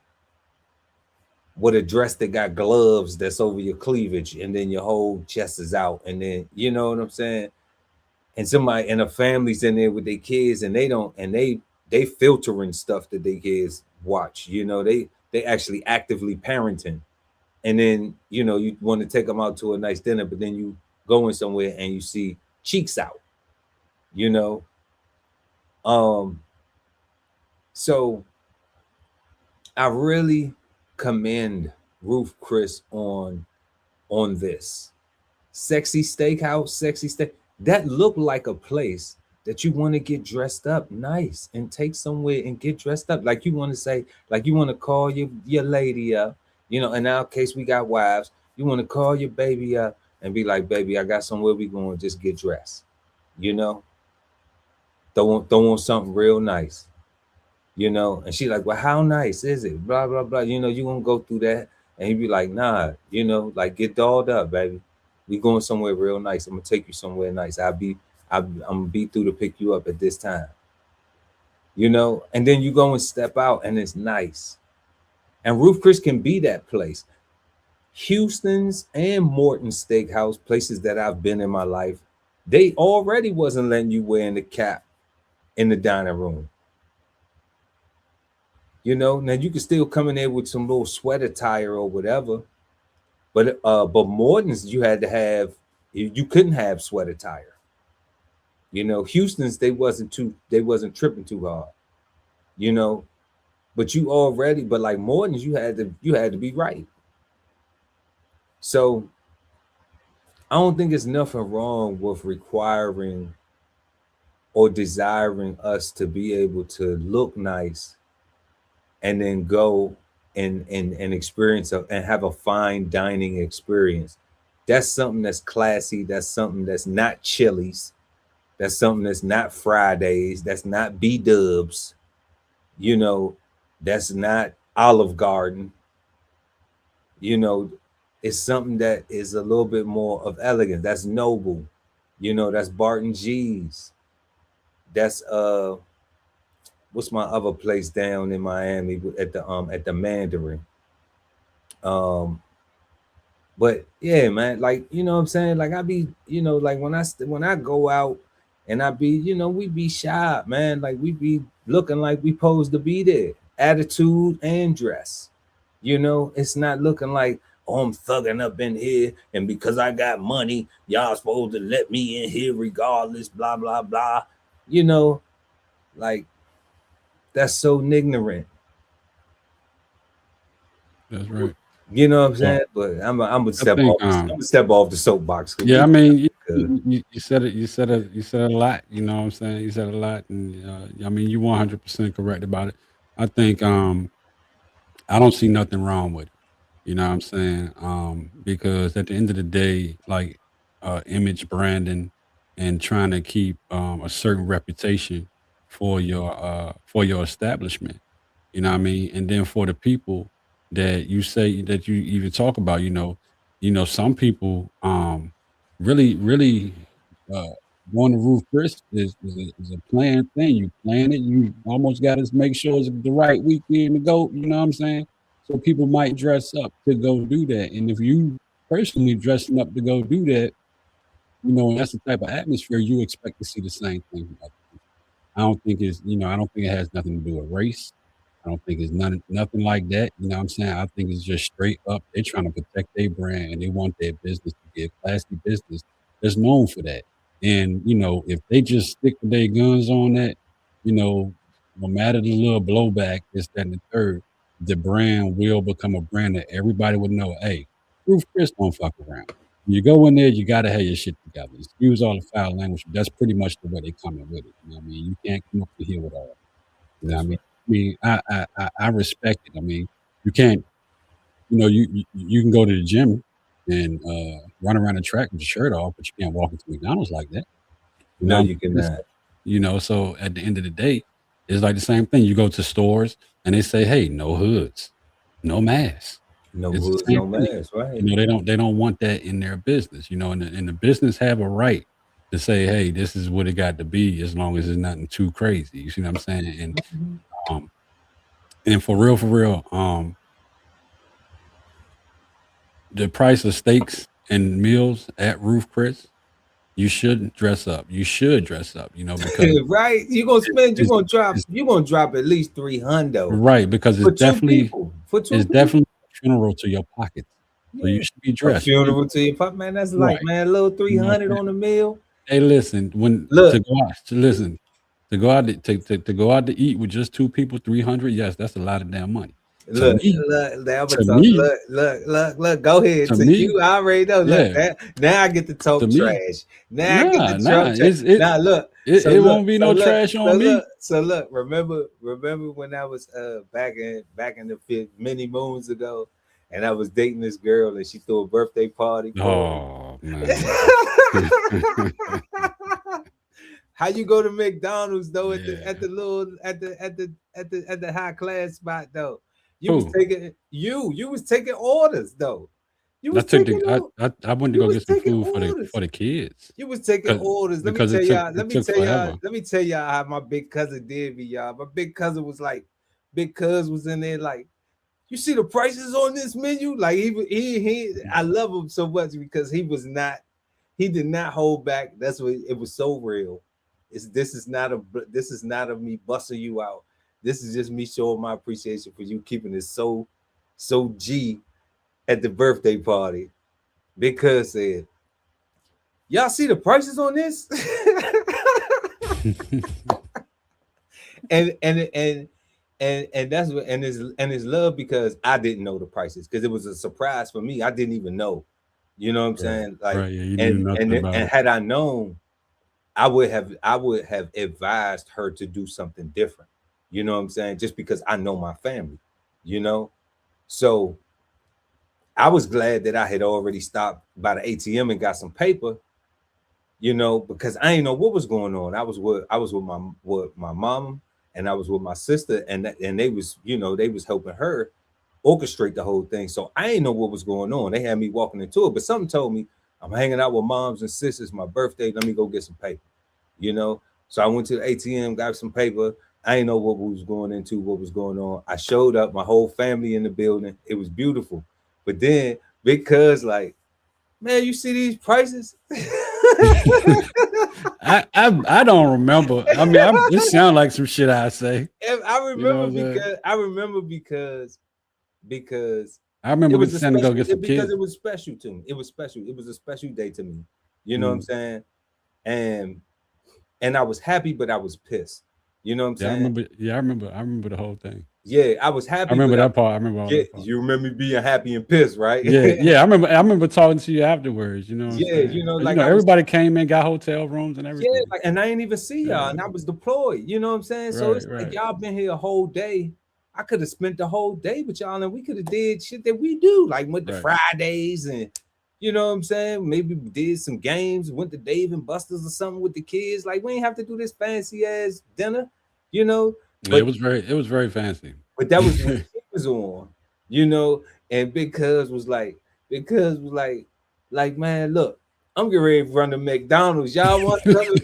with a dress that got gloves that's over your cleavage and then your whole chest is out. And then, you know what I'm saying? And somebody and a family's in there with their kids and they don't, and they filtering stuff that their kids watch, they actually actively parenting. And then, you want to take them out to a nice dinner, but then you going somewhere and you see cheeks out, you know? So I really commend Ruth Chris on this. Sexy steakhouse, sexy steak. That looked like a place that you want to get dressed up nice and take somewhere and get dressed up. Like you want to say, like you want to call your lady up, in our case, we got wives. You want to call your baby up and be like, baby, I got somewhere we going to just get dressed, throw on something real nice, and she like, well, how nice is it? Blah, blah, blah. You gonna go through that. And he'd be like, nah, like get dolled up, baby. We going somewhere real nice. I'm gonna take you somewhere nice. I'm gonna be through to pick you up at this time. And then you go and step out and it's nice. And Ruth Chris can be that place. Houston's and Morton's Steakhouse, places that I've been in my life, they already wasn't letting you wearing the cap in the dining room. Now you can still come in there with some little sweat attire or whatever. But Morton's, you couldn't have sweat attire. Houston's, they wasn't tripping too hard. But like Morton's, you had to be right. So I don't think there's nothing wrong with requiring or desiring us to be able to look nice and then go and experience and have a fine dining experience. That's something that's classy. That's something that's not Chili's. That's something that's not Fridays. That's not B-Dubs. That's not Olive Garden. It's something that is a little bit more of elegance. That's Noble. That's Barton G's. That's what's my other place down in Miami at the Mandarin. But yeah, man, like, you know what I'm saying? Like I be, like when I go out and I be, we be shy, man. Like we be looking like we supposed to be there. Attitude and dress. It's not looking like, oh, I'm thugging up in here, and because I got money, y'all supposed to let me in here regardless, blah, blah, blah. Like that's so ignorant. That's right. You know what I'm saying? But I'm gonna step off the soapbox. Yeah, I mean, you said it. You said a lot. You know what I'm saying? You said a lot, and I mean, you 100% correct about it. I think I don't see nothing wrong with it. You know what I'm saying? Because at the end of the day, like image branding and trying to keep a certain reputation for your establishment. You know what I mean? And then for the people that you say that you even talk about, some people really going to Roof Chris is a planned thing. You plan it, you almost got to make sure it's the right weekend to go, you know what I'm saying? So people might dress up to go do that. And if you personally dressing up to go do that, and that's the type of atmosphere you expect to see the same thing from other people. I don't think I don't think it has nothing to do with race. I don't think it's nothing like that. You know what I'm saying? I think it's just straight up. They're trying to protect their brand and they want their business to be a classy business that's known for that. And, if they just stick to their guns on that, no matter the little blowback, this, that, and the third, the brand will become a brand that everybody would know, hey, Ruth Chris don't fuck around. You go in there, you got to have your shit together. Excuse all the foul language. That's pretty much the way they coming with it. You know what I mean? You can't come up to here with all that. You know what I mean? I respect it. I mean, you can't, you can go to the gym and run around the track with your shirt off, but you can't walk into McDonald's like that. No, you cannot. So at the end of the day, it's like the same thing. You go to stores and they say, hey, no hoods, no masks. No hoods, no masks, right? They don't want that in their business, and the business have a right to say, hey, this is what it got to be as long as it's nothing too crazy. You see what I'm saying? And for real, the price of steaks and meals at Roof Chris, you should dress up. You should dress up, because right. You're gonna drop at least $300. Right, because it's definitely a funeral to your pockets. So you should be dressed. A funeral to your pocket, man. That's like, man, a little $300 on the meal. Hey, listen, to go out to eat with just two people, $300, yes, that's a lot of damn money. Look, go ahead. You already know. Now I get to talk trash. Now I get to talk trash. Now look, it won't be no trash on me. So look, remember when I was back in the many moons ago, and I was dating this girl, and she threw a birthday party. Oh man. How you go to McDonald's though at the high class spot though? You was taking orders though. I went to go get some food for the kids. You was taking orders. Let me tell y'all how my big cousin did me, y'all. My big cousin was like, Big Cuz was in there like, you see the prices on this menu? Like I love him so much because he did not hold back. That's what it was so real. This is not of me busting you out. This is just me showing my appreciation for you keeping it so G at the birthday party. Big Cuz said, y'all see the prices on this? and that's what it's love because I didn't know the prices because it was a surprise for me. I didn't even know. You know what I'm saying? Like, right, yeah, and had I known, I would have advised her to do something different. You know what I'm saying? Just because I know my family, So I was glad that I had already stopped by the ATM and got some paper, because I didn't know what was going on. I was with my mom and I was with my sister, and they was, they was helping her orchestrate the whole thing. So I didn't know what was going on. They had me walking into it, but something told me I'm hanging out with moms and sisters, my birthday, let me go get some paper, So I went to the ATM, got some paper. I didn't know what was going on. I showed up, my whole family in the building. It was beautiful. But then Big Cuz like, man, you see these prices? I don't remember. I mean, it sounds like some shit I say. I remember because I remember we sent to go get some kids. Because it was special to me. It was special. It was a special day to me. You know what I'm saying? And I was happy, but I was pissed. You know what I'm saying? I remember the whole thing. Yeah, I was happy. I remember that part. I remember all that part. You remember me being happy and pissed, right? Yeah. I remember talking to you afterwards. Everybody came in, got hotel rooms and everything. Yeah, and I didn't even see y'all, and I was deployed. You know what I'm saying? So it's like y'all been here a whole day. I could have spent the whole day with y'all, and we could have did shit that we do, like went to Fridays, and you know what I'm saying? Maybe we did some games, went to Dave and Buster's or something with the kids. Like we ain't have to do this fancy ass dinner, But it was very fancy. But that was when she was on, you know, and Big Cuz was like, man, look, I'm getting ready to run to McDonald's. Y'all want something?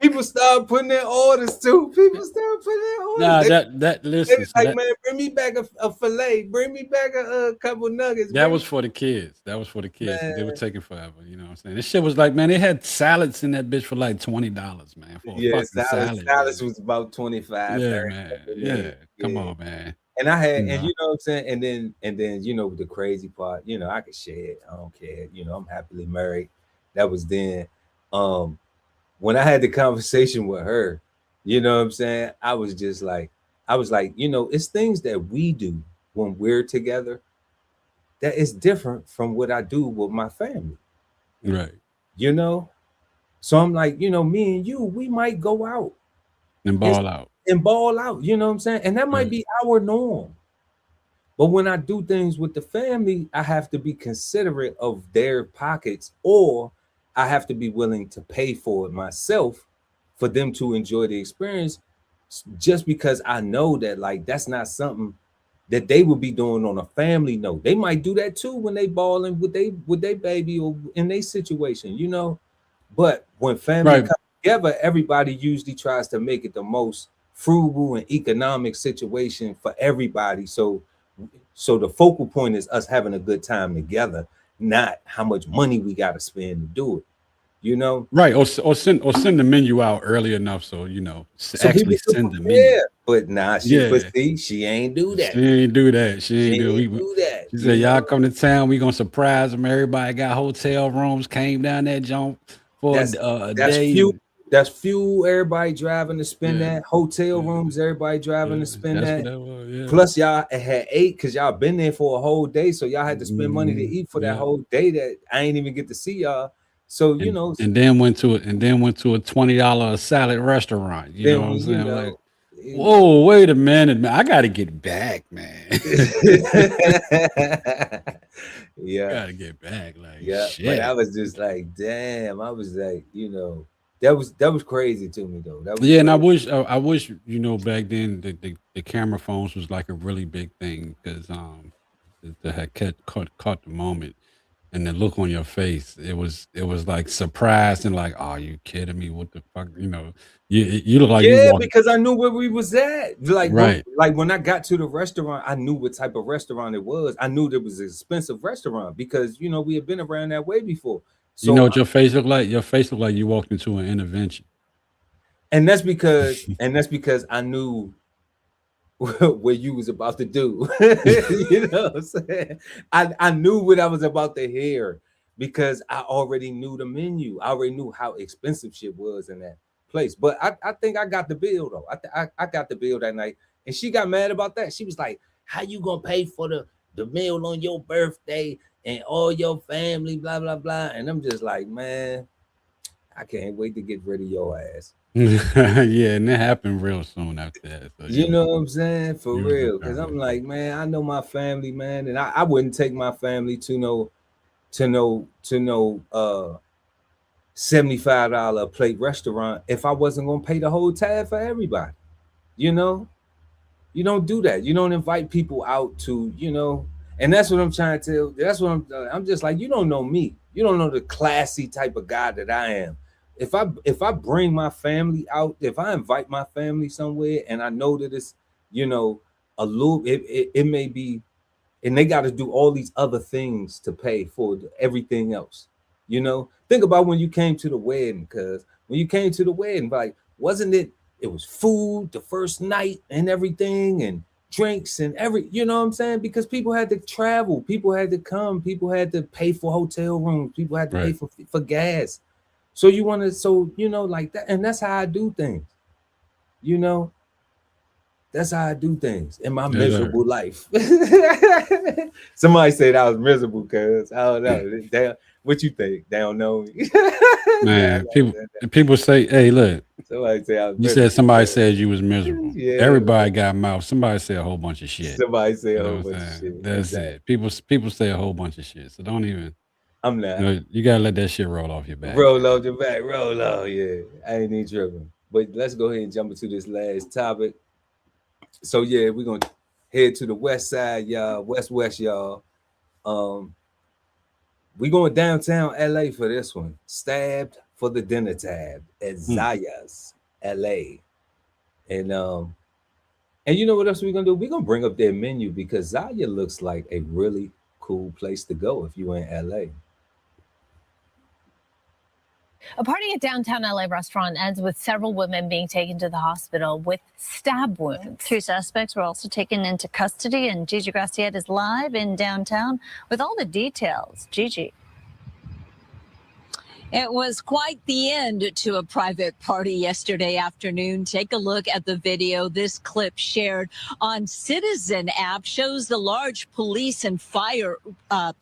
People start putting their orders too. People start putting their orders. Nah, They listen. was like, man, bring me back a fillet. Bring me back a couple nuggets. That was for the kids. That was for the kids. They were Man. taking forever. You know what I'm saying? This shit was like, man, they had salads in that bitch for like $20, man. For a Yeah, fucking salad. salads was about 25, Yeah, 30. man. Yeah. Come on, man. And I had, You and know. you know what I'm saying? And then, you know, the crazy part, you know, I could share it. I don't care. You know, I'm happily married. That was then. When I had the conversation with her, you know what I'm saying? I was like, you know, it's things that we do when we're together that is different from what I do with my family. Right. You know? So I'm like, you know, me and you, we might go out And ball out. and ball out, you know what I'm saying? And that might be our norm. But when I do things with the family, I have to be considerate of their pockets, or I have to be willing to pay for it myself for them to enjoy the experience, just because I know that like that's not something that they would be doing on a family note. They might do that too when they balling with their baby or in their situation, you know. But when family comes together, everybody usually tries to make it the most frugal and economic situation for everybody. So the focal point is us having a good time together, not how much money we got to spend to do it, you know? Right. Or send the menu out early enough so, you know, So actually people send the can menu. prepare. But nah, she Yeah. she ain't do that. She ain't do that. She ain't do that. She said, y'all come to town, we gonna surprise them. Everybody got hotel rooms, came down that jump for a That's day. fuel. That's fuel. Everybody driving to spend Yeah. that. Hotel rooms. Everybody driving to spend That's that. what that was, yeah. Plus, y'all had ate because y'all been there for a whole day, so y'all had to spend money to eat for that whole day that I ain't even get to see y'all. So you know, And then went to a $20 salad restaurant. You know what I'm then, saying? you know, Like, whoa, wait a minute, man. I gotta get back, man. Yeah, gotta get back. Like, yeah. shit. But I was just like, damn. I was like, you know, that was crazy to me though. That was Yeah, and I crazy. wish you know back then the camera phones was like a really big thing because that had caught the moment and the look on your face. It was like surprised and like, oh, you kidding me? What the fuck? You know, you look like you Yeah, walking. because I knew where we was at. Like, Right. when I got to the restaurant, I knew what type of restaurant it was. I knew it was an expensive restaurant because you know we had been around that way before. You So know what your face looked like? Your face looked like you walked into an intervention. and that's because I knew what you was about to do. You know what I'm saying? I knew what I was about to hear because I already knew the menu. I already knew how expensive shit was in that place. But I think I got the bill though. I got the bill that night, and she got mad about that. She was like, "How you gonna pay for the meal on your birthday and all your family, blah blah blah?" And I'm just like, man, I can't wait to get rid of your ass. Yeah, and it happened real soon after that. So You know what I'm saying? For you was real. Because determined. I'm like, man, I know my family, man. And I wouldn't take my family to no $75 a plate restaurant if I wasn't gonna pay the whole tab for everybody. You know? You don't do that. You don't invite people out to, you know, and that's what I'm trying to tell. That's what I'm just like, you don't know me. You don't know the classy type of guy that I am. If I bring my family out, if I invite my family somewhere and I know that it's, you know, a little it may be, and they got to do all these other things to pay for everything else. You know, think about when you came to the wedding, because when you came to the wedding, like, wasn't it was food the first night and everything and drinks and you know what I'm saying? Because people had to travel, people had to come, people had to pay for hotel rooms, people had to pay for gas. So you want to, so you know, like that, and that's how I do things. You know, that's how I do things in my miserable life. Somebody said I was miserable because I don't know. What you think? They don't know me. Man, people say, hey, look. Somebody say I was you miserable. said somebody said you was miserable. Yeah. Everybody got mouth. Somebody say a whole bunch of shit. Somebody say a You know whole what I'm bunch of saying? shit. That's it. People say a whole bunch of shit. So don't even. I'm not. You know, you gotta let that shit roll off your back. Roll off your back. Roll off. Yeah. I ain't even tripping. But let's go ahead and jump into this last topic. So yeah, we're gonna head to the west side, y'all, west, y'all. We going downtown LA for this one. Stabbed for the dinner tab at Zaya's LA. And you know what else we're gonna do? We're gonna bring up their menu because Zaya looks like a really cool place to go if you're in LA. A party at downtown LA restaurant ends with several women being taken to the hospital with stab wounds. 2 suspects were also taken into custody, and Gigi Graciette is live in downtown with all the details. Gigi. It was quite the end to a private party yesterday afternoon. Take a look at the video. This clip shared on Citizen app shows the large police and fire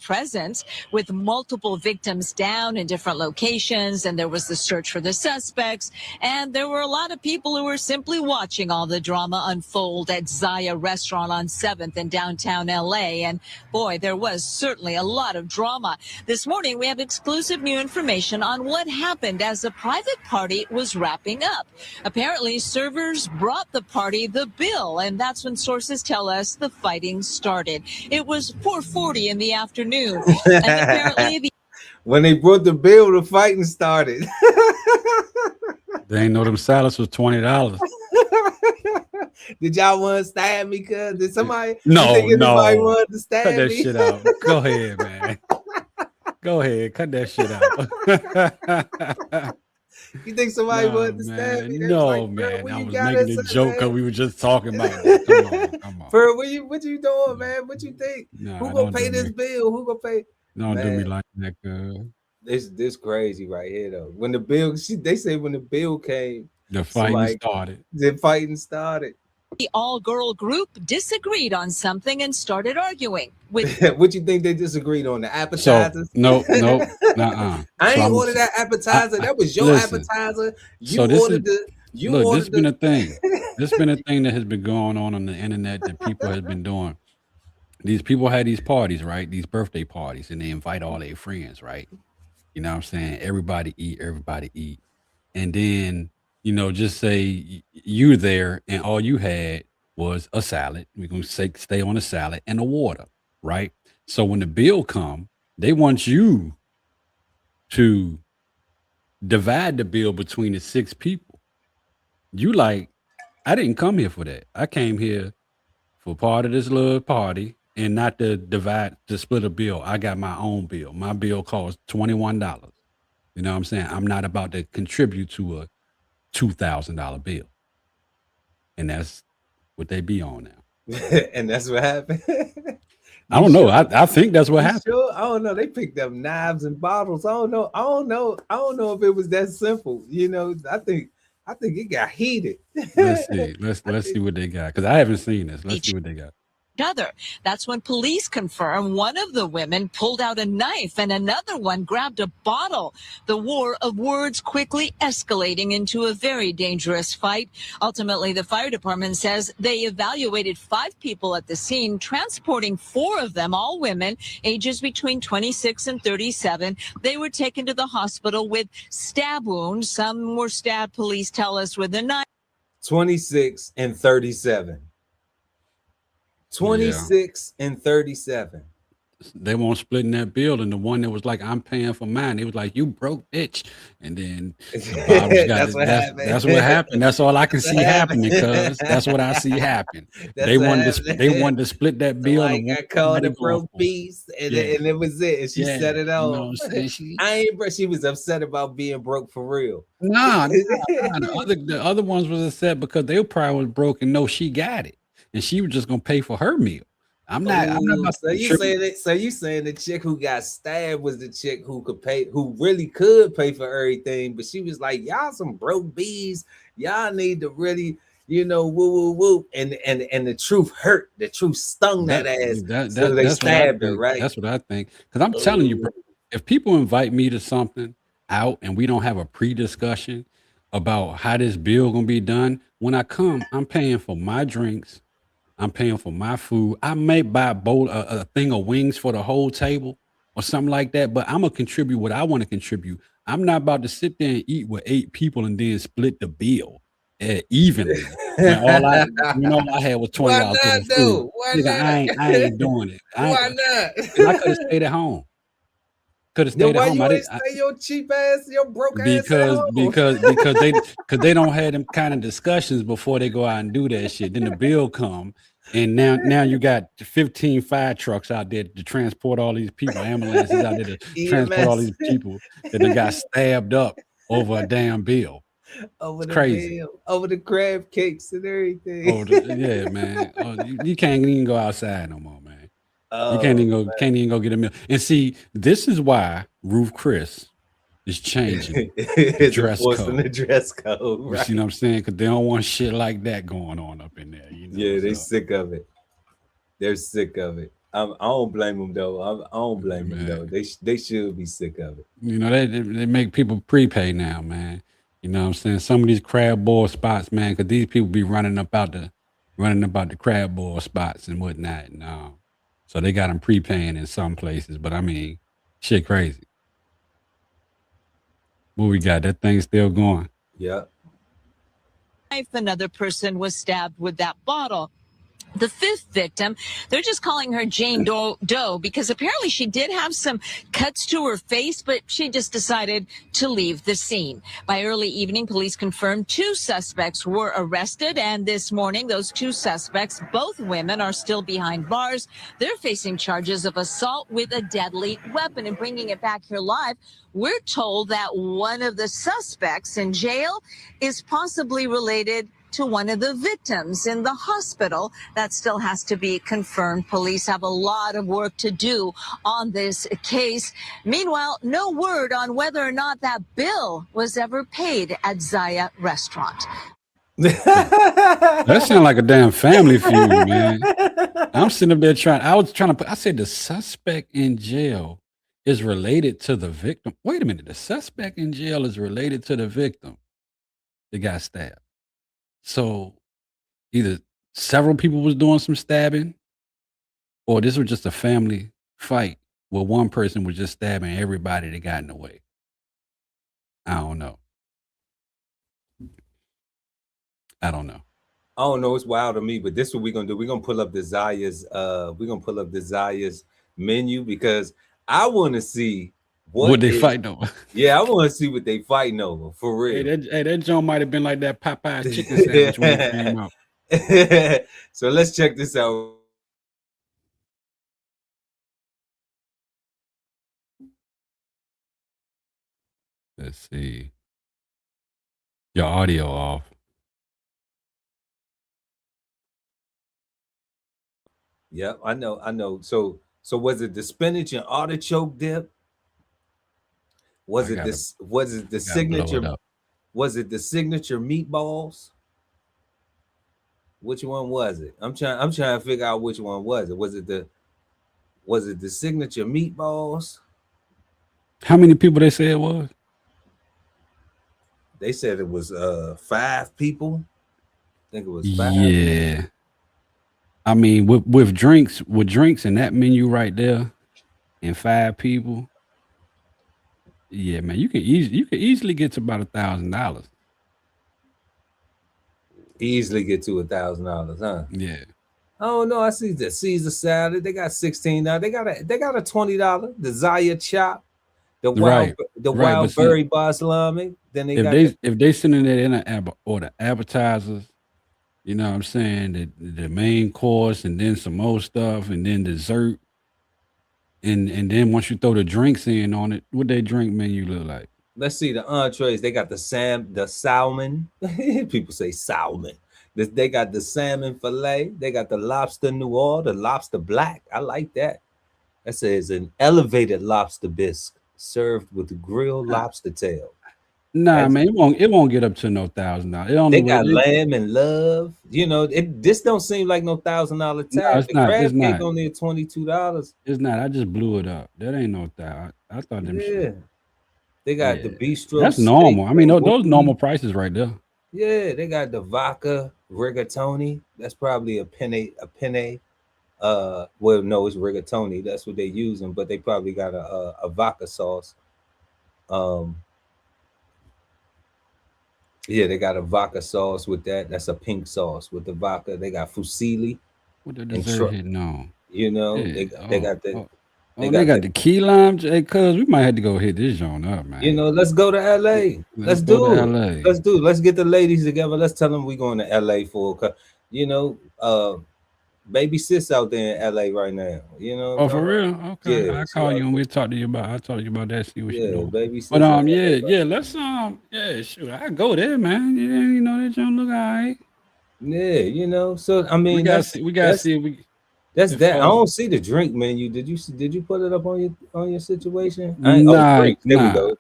presence with multiple victims down in different locations. And there was the search for the suspects. And there were a lot of people who were simply watching all the drama unfold at Zaya restaurant on 7th in downtown LA. And boy, there was certainly a lot of drama. This morning, we have exclusive new information on what happened as the private party was wrapping up. Apparently, servers brought the party the bill, and that's when sources tell us the fighting started. It was 4:40 in the afternoon, and apparently when they brought the bill, the fighting started. They ain't know them salads was $20. Did y'all want to stab me? Cause did somebody? No. Want to stab Cut that me? shit out. Go ahead, man. Go ahead, cut that shit out. You think somebody wanted to stab me? No, like, man. I was got making a us, joke man? because we were just talking about it. Come on. Bro, what you doing, man? What you think? Nah, Who gonna don't pay do this me. bill? Who gonna pay? Don't do me Man, like that, girl. This crazy right here though. When the bill, they say when the bill came, The fighting started. The fighting started. the all-girl group disagreed on something and started arguing. With What you think they disagreed on? The So appetizers? no, nuh-uh. I ain't So ordered that appetizer. That was your listen, appetizer. You so this ordered is the. You look. ordered This been a thing. This been a thing that has been going on the internet that people has been doing. These people had these parties, right? These birthday parties, and they invite all their friends, right? You know what I'm saying? Everybody eat. And then, just say you're there and all you had was a salad. We're going to stay on the salad and the water, right? So when the bill come, they want you to divide the bill between the 6 people. You like, I didn't come here for that. I came here for part of this little party and not to split a bill. I got my own bill. My bill costs $21. You know what I'm saying? I'm not about to contribute to a $2,000 bill. And that's what they be on now. And that's what happened. I don't know. I think that's what happened. Sure? I don't know. They picked up knives and bottles. I don't know. I don't know if it was that simple. I think it got heated. Let's see. Let's see what they got. Because I haven't seen this. Let's see what they got. other. That's when police confirm one of the women pulled out a knife and another one grabbed a bottle. The war of words quickly escalating into a very dangerous fight. Ultimately, the fire department says they evaluated 5 people at the scene, transporting 4 of them, all women, ages between 26 and 37. They were taken to the hospital with stab wounds. Some were stabbed, police tell us, with a knife. 26 and 37. 26 and 37. They won't split in that bill, and the one that was like, "I'm paying for mine," they was like, "You broke bitch," and then That's what happened. That's what happened. That's all I can see happening, cuz that's what I see happen. They wanted to split that bill. Like I called it broke piece, and it was it. And she set it on. You know what I'm saying? She was upset about being broke for real. Nah. The other ones was upset because they probably was broke and know she got it, and she was just gonna pay for her meal. I'm not about so you saying the chick who got stabbed was the chick who really could pay for everything, but she was like, y'all some broke bees, y'all need to really, woo, and the truth hurt, the truth stung that ass. So they stabbed her, right? That's what I think. Because I'm telling you, bro, if people invite me to something out and we don't have a pre-discussion about how this bill gonna be done, when I come, I'm paying for my drinks. I'm paying for my food. I may buy a thing of wings for the whole table or something like that, but I'm going to contribute what I want to contribute. I'm not about to sit there and eat with 8 people and then split the bill evenly. When all I had was $20 Why for not the food. though? Why Nigga, not? I ain't doing it. Why not? And I could have stayed at home. Could have Then stayed why at home. you I ain't didn't stay your cheap ass, your broke ass at because home? they don't have them kind of discussions before they go out and do that shit. Then the bill come, and now you got 15 fire trucks out there to transport all these people, ambulances out there to transport all these people that done got stabbed up over a damn bill. Over It's the crazy. bill, over the crab cakes and everything. Yeah, man. You can't even go outside no more, man. You Oh, can't even go get a meal. And see, this is why Ruth Chris is changing the It's dress enforcing code. the dress code, You right? see what I'm saying? Because they don't want shit like that going on up in there. Yeah, they sick of it. They're sick of it. I don't blame them though. I don't blame them though. They should be sick of it. They make people prepay now, man. You know what I'm saying? Some of these crab boil spots, man, because these people be running about the crab boil spots and whatnot. And, so they got them prepaying in some places. But I mean, shit crazy. What we got? That thing still going. Yeah. Another person was stabbed with that bottle. The fifth victim, they're just calling her Jane Doe because apparently she did have some cuts to her face, but she just decided to leave the scene. By early evening, police confirmed 2 suspects were arrested, and this morning, those 2 suspects, both women, are still behind bars. They're facing charges of assault with a deadly weapon. And bringing it back here live, we're told that one of the suspects in jail is possibly related to one of the victims in the hospital. That still has to be confirmed. Police have a lot of work to do on this case. Meanwhile, no word on whether or not that bill was ever paid at Zaya restaurant. That sounds like a damn family feud, man. I'm sitting up there I said the suspect in jail is related to the victim. Wait a minute. The suspect in jail is related to the victim that got stabbed. So either several people was doing some stabbing, or this was just a family fight where one person was just stabbing everybody that got in the way. I don't know. I don't know. It's wild to me, but this is what we're gonna do. We're gonna pull up the Zaya's menu because I want to see what they fighting over. Yeah, I want to see what they fighting over for real. Hey, that joint might have been like that Popeye's chicken sandwich when it came out. So let's check this out. Let's see. Your audio off. Yeah, I know. So was it the spinach and artichoke dip? Was it the signature? Was it the signature meatballs? Which one was it? I'm trying to figure out which one was it. Was it the signature meatballs? How many people they say it was? They said it was 5 people. I think it was 5. Yeah. I mean, with drinks in that menu right there, and 5 people. Yeah, man, you can easily get to about $1,000. Easily get to $1,000, huh? Yeah. Oh no, I see the Caesar salad. They got $16. They got a $20. The Zaya chop, the wild berry salami. Then if they sending it in or the appetizers, you know what I'm saying, the main course and then some more stuff and then dessert. And then once you throw the drinks in on it, what they drink menu look like? Let's see the entrees. They got the salmon. People say salmon. They got the salmon fillet. They got the lobster noir, the lobster black. I like that. That says an elevated lobster bisque served with grilled lobster tail. Nah, man, it won't get up to no $1,000. They got lamb and love. You know, this don't seem like no $1,000 tab. No, it's the not. crab It's cake not. only at $22. It's not. I just blew it up. That ain't no $1,000. I thought them shit. They got the bistro. That's normal. I mean, those normal prices right there. Yeah, they got the vodka rigatoni. That's probably a penne. Well, no, it's rigatoni. That's what they're using, but they probably got a vodka sauce. Yeah, they got a vodka sauce with that. That's a pink sauce with the vodka. They got fusilli With the and dessert hitting on. you know, Yeah. they got the Oh, they got the key lime. Hey, cuz we might have to go hit this joint up, man. you know, let's go to LA. Let's go to LA. Let's do it. Let's get the ladies together. Let's tell them we going to LA you know, baby sis out there in LA right now. You know what I'm Oh, for talking real? about? Okay. Yeah, I'll she call you out and there. we'll talk to you about that, see what you're Yeah, doing. baby sis. But in LA right yeah, let's yeah, shoot. I go there, man. Yeah, you know, that joint look all right. Yeah, you know. So I We mean, gotta see if we that's if that. I don't see the drink menu. Did you put it up on your situation? nah, Drinks. There we go.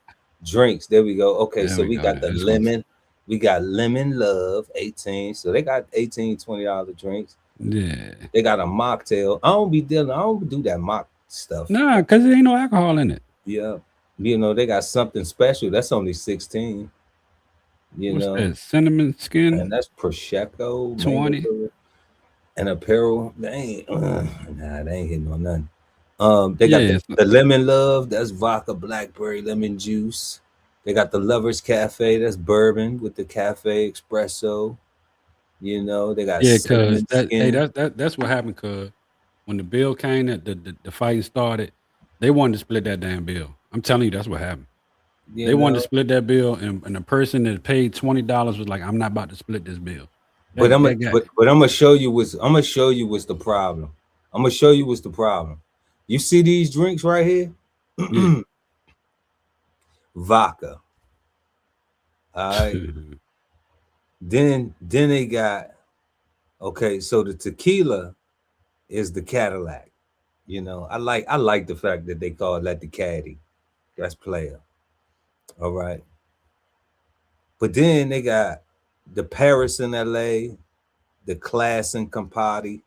Drinks. There we go. Okay, There so we we go. got the This one's lemon. We got lemon love 18. So they got $18, $20 drinks. yeah. They got a mocktail. I don't do that mock stuff. Nah, because there ain't no alcohol in it. Yeah. You know, they got something special. That's only 16. You What's know, that? Cinnamon skin? and that's Prosecco, 20. mango and apparel. They ain't they ain't hitting on nothing. They got Yeah. the lemon love, that's vodka, blackberry, lemon juice. They got the Lovers Cafe, that's bourbon with the cafe espresso. You know, they got Yeah, cause cinnamon skin. that's what happened. Cause when the bill came, that the fighting started, they wanted to split that damn bill. I'm telling you, that's what happened. You They wanted to know, split that bill, and the person that paid $20 was like, "I'm not about to split this bill." but That guy, I'm gonna show you what's the problem. I'm gonna show you what's the problem. You see these drinks right here? yeah. Vodka. All right. Then they got okay, so the tequila is the Cadillac. You know, I like the fact that they call that the caddy. That's player. All right. But then they got the Paris in LA, the Class in Campari,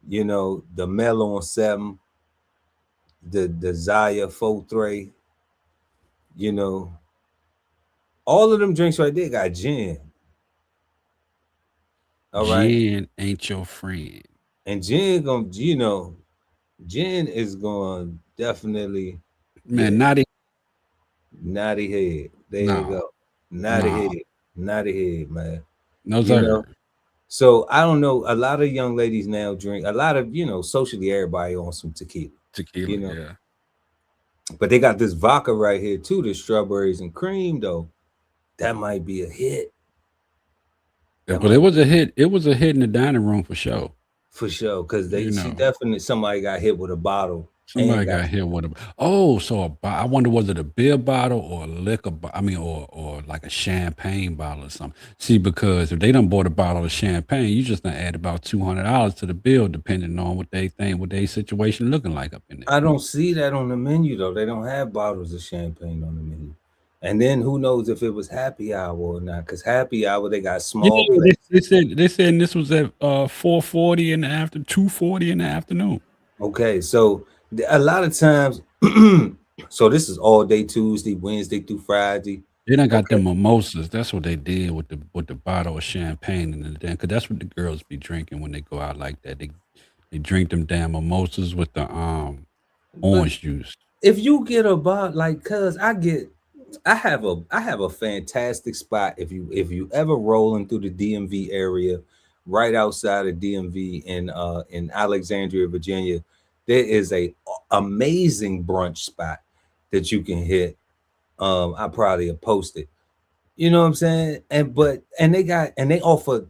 you know, the Melon 7, the Zaya 4-3, you know. All of them drinks right there got gin. All right. Gin ain't your friend. And gin gonna, you know, gin is going definitely Man, naughty head. There you go. Naughty head, man. No, You sir. know, so I don't know. A lot of young ladies now drink. A lot of socially everybody on some tequila. Tequila, You know, yeah. but they got this vodka right here too. The strawberries and cream though. That might be a hit. Yeah, but it was a hit. It was a hit in the dining room for sure. For sure, because You she know. definitely somebody got hit with a bottle. Somebody got hit with I wonder was it a beer bottle or a liquor or like a champagne bottle or something. See, because if they done bought a bottle of champagne, you just done add about $200 to the bill, depending on what they think, what their situation looking like up in there. I don't see that on the menu though. They don't have bottles of champagne on the menu. And then who knows if it was happy hour or not? Because happy hour they got small Yeah, plates. they said this was at 4:40 in the afternoon, 2:40 in the afternoon. Okay, so a lot of times, so this is all day Tuesday, Wednesday through Friday. They done got them mimosas. That's what they did with the bottle of champagne and then because that's what the girls be drinking when they go out like that. They drink them damn mimosas with the orange juice. If you get a bottle, like, cause I have a fantastic spot. If you ever rolling through the DMV area, right outside of DMV in Alexandria, Virginia, there is a amazing brunch spot that you can hit. I probably have posted. You know what I'm saying? And they offer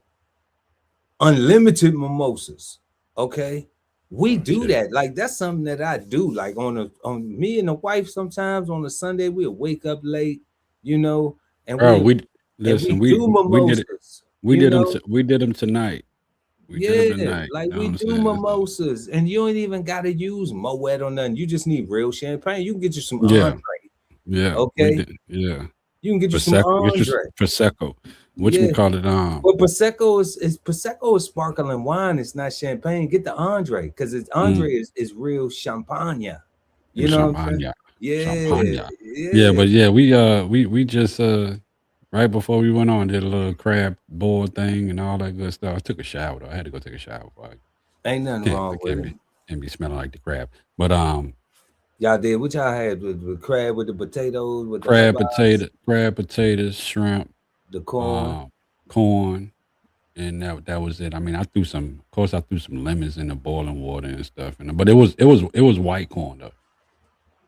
unlimited mimosas. Okay. We do that. Like that's something that I do. Like on me and the wife sometimes on a Sunday, we'll wake up late, you know, and Bro, we do mimosas. We did them tonight. We did them Yeah, tonight. like You know we what I'm do saying? mimosas, and you ain't even gotta use Moet or nothing. You just need real champagne. You can get you some Yeah. Andre. Yeah. Okay. Yeah. You can get you some Prosecco. Get Andre. your Prosecco. Which Yeah. we call it Well, Prosecco is sparkling wine. It's not champagne. Get the Andre because it's Andre is real champagne. You know what I'm saying? Champagne. Yeah, but yeah, we just right before we went on did a little crab boil thing and all that good stuff. I took a shower though. I had to go take a shower. Ain't nothing wrong with it. Can't be smelling like the crab. But y'all did what y'all had with crab with the potatoes with crab the potatoes, shrimp, The corn. Corn, and that was it. I mean, I threw some lemons in the boiling water and stuff, but it was white corn though.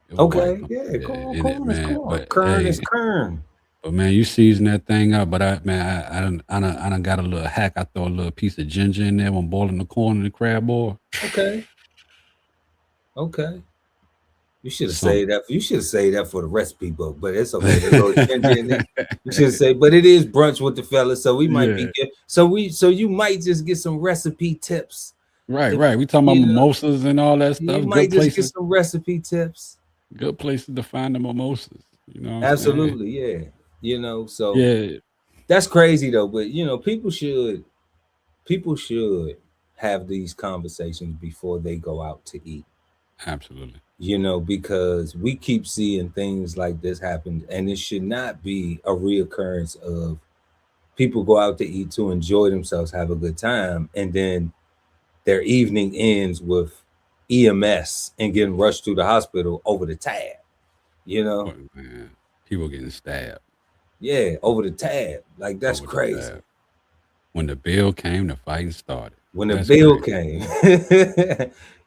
It was white Okay, corn. yeah, corn is man. corn. But Kern is hey, kern. but man, you season that thing up. But I done got a little hack. I throw a little piece of ginger in there when boiling the corn in the crab oil. Okay. You should have Something. saved that. You should have saved that for the recipe book, but it's okay. The little ginger in there. You should say, but it is brunch with the fellas, so we might be good. So you might just get some recipe tips. Right. We talking about mimosas and all that stuff. You might just get some recipe tips. Good places to find the mimosas. You know what I'm Absolutely, saying? yeah. So yeah, that's crazy though. But people should have these conversations before they go out to eat. Absolutely. Because we keep seeing things like this happen, and it should not be a reoccurrence of people go out to eat to enjoy themselves, have a good time, and then their evening ends with EMS and getting rushed to the hospital over the tab. Oh, man. People getting stabbed. Yeah, over the tab. Like, that's crazy. When the bill came, the fighting started. When the bill came.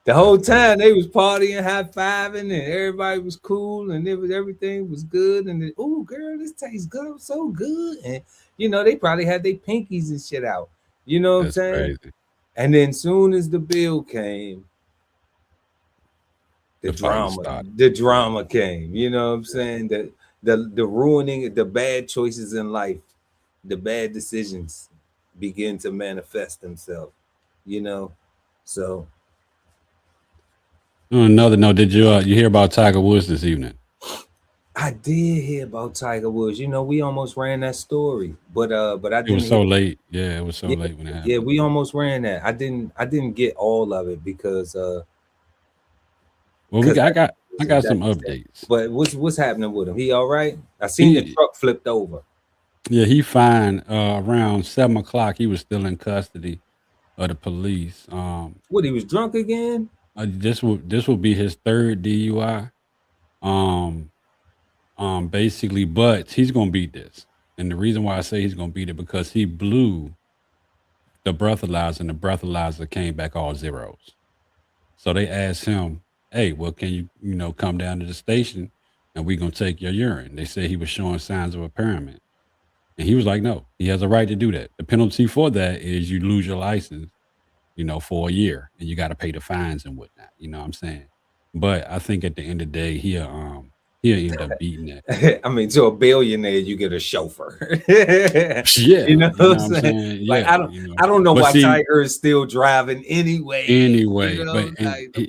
The whole time they was partying, high-fiving, and everybody was cool, and everything was good. And then, oh, girl, this tastes good. I'm so good. And they probably had their pinkies and shit out. You know what I'm saying? Crazy. And then soon as the bill came, the drama came. You know what I'm saying? The ruining, the bad choices in life, the bad decisions begin to manifest themselves. So. On another note, did you hear about Tiger Woods this evening? I did hear about Tiger Woods. We almost ran that story, but I didn't. It was so late. Yeah, it was so late when it happened. Yeah, we almost ran that. I didn't get all of it because. Well, I got some updates. But what's happening with him? He all right? I seen the truck flipped over. Yeah, he fine. Around 7:00, he was still in custody of the police. What, he was drunk again? This will be his third DUI. Basically, but he's gonna beat this. And the reason why I say he's gonna beat it because he blew the breathalyzer and the breathalyzer came back all zeros. So they asked him, hey, well, can you come down to the station and we're gonna take your urine? They said he was showing signs of impairment. And he was like, no, he has a right to do that. The penalty for that is you lose your license, for a year, and you got to pay the fines and whatnot. You know what I'm saying? But I think at the end of the day, he'll end up beating that. I mean, to a billionaire, you get a chauffeur. Yeah, you know what I'm saying? Like, I don't know why Tiger is still driving anyway. Why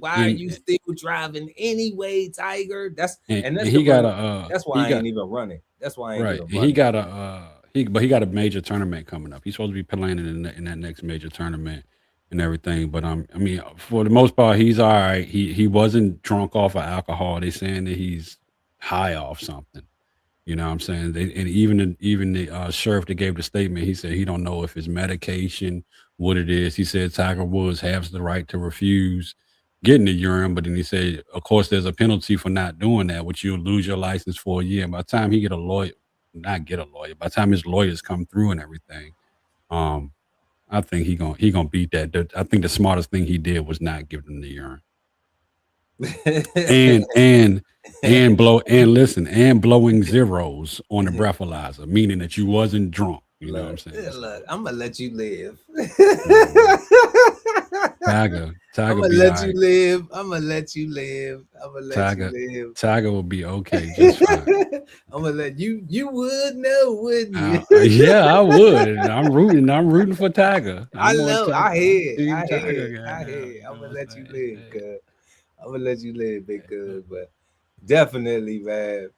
are you still driving anyway, Tiger? That's why I ain't even running. That's why I ain't even running. He got a major tournament coming up. He's supposed to be playing in that next major tournament and everything. But I mean, for the most part, he's all right. He wasn't drunk off of alcohol. They saying that he's high off something. You know what I'm saying? And even the sheriff that gave the statement, he said he don't know if it's medication, what it is. He said Tiger Woods has the right to refuse getting the urine, but then he said, of course, there's a penalty for not doing that, which you'll lose your license for a year. And by the time he get a lawyer, by the time his lawyers come through and everything, I think he gonna beat that. I think the smartest thing he did was not give them the urine. and blowing zeros on the breathalyzer, meaning that you wasn't drunk. You know what I'm saying? Look, I'm gonna let you live. Tiger I'm gonna let you live. I'm gonna let you live. Tiger will be okay. Just fine. I'm gonna let you. You would know, wouldn't you? Yeah, I would. I'm rooting for Tiger. I hear. I'm gonna let you live, cuz. I'm gonna let you live, big cuz. But definitely, man.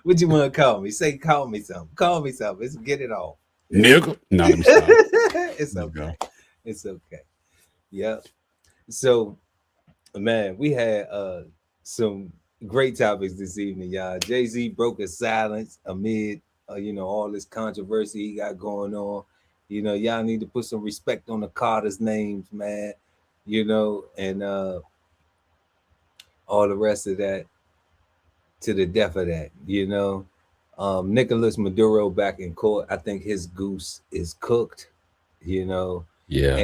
What you want to call me? Say, call me something. Call me something. Let's get it off. Nigga. No, let me stop. It's okay. It's okay. Yep. So, man, we had some great topics this evening, y'all. Jay-Z broke his silence amid, all this controversy he got going on. Y'all need to put some respect on the Carter's names, man. And all the rest of that, to the death of that, Nicolas Maduro back in court. I think his goose is cooked, you know. Yeah.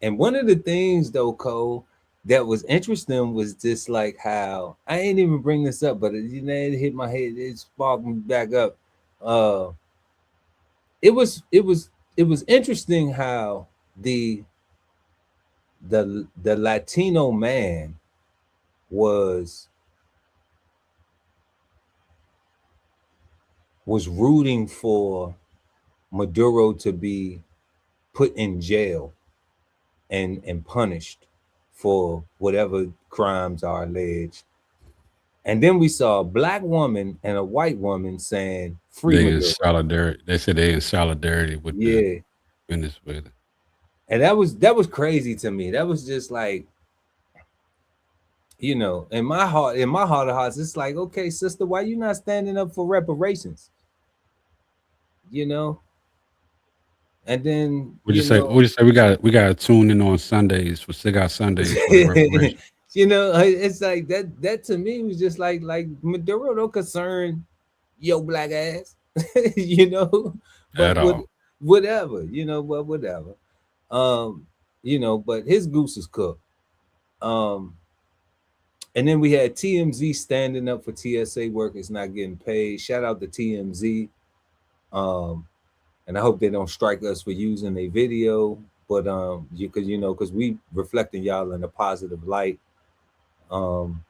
And one of the things though, Cole, that was interesting was just like how I ain't even bring this up, but it hit my head, it sparked me back up. It was interesting how the Latino man was rooting for Maduro to be put in jail and punished for whatever crimes are alleged. And then we saw a black woman and a white woman saying free They in Maduro. solidarity. They said they in solidarity with the Venezuela. And that was crazy to me. That was just like, you know, in my heart of hearts, it's like, okay, sister, why you not standing up for reparations? You know? And then We just say we got to tune in on Sundays for Cigar Sundays for the reparation. You know, it's like that to me was just like Maduro don't concern your black ass, you know, but whatever, you know, but whatever. You know, but his goose is cooked. And then we had TMZ standing up for TSA workers not getting paid. Shout out to TMZ. And I hope they don't strike us for using a video, but because we reflecting y'all in a positive light. And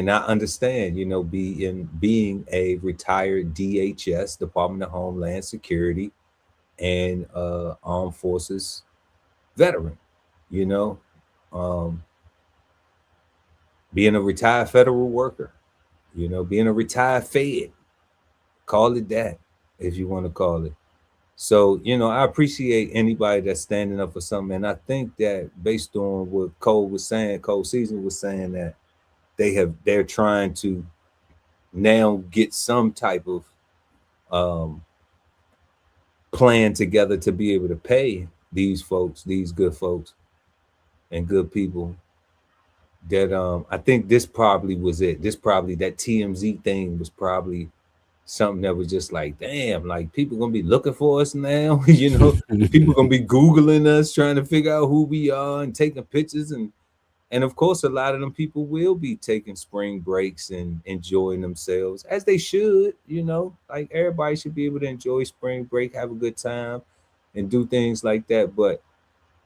I understand, you know, being a retired DHS, Department of Homeland Security, and Armed Forces veteran, you know, being a retired federal worker, you know, being a retired Fed, call it that if you want to call it. So, you know, I appreciate anybody that's standing up for something. And I think that based on what Cole Season was saying, that they're trying to now get some type of plan together to be able to pay these folks, these good folks and good people. That I think this probably was it. That TMZ thing was probably something that was just like, damn, like people gonna be looking for us now. You know, people gonna be Googling us, trying to figure out who we are and taking pictures. And of course, a lot of them people will be taking spring breaks and enjoying themselves, as they should, you know, like everybody should be able to enjoy spring break, have a good time and do things like that. But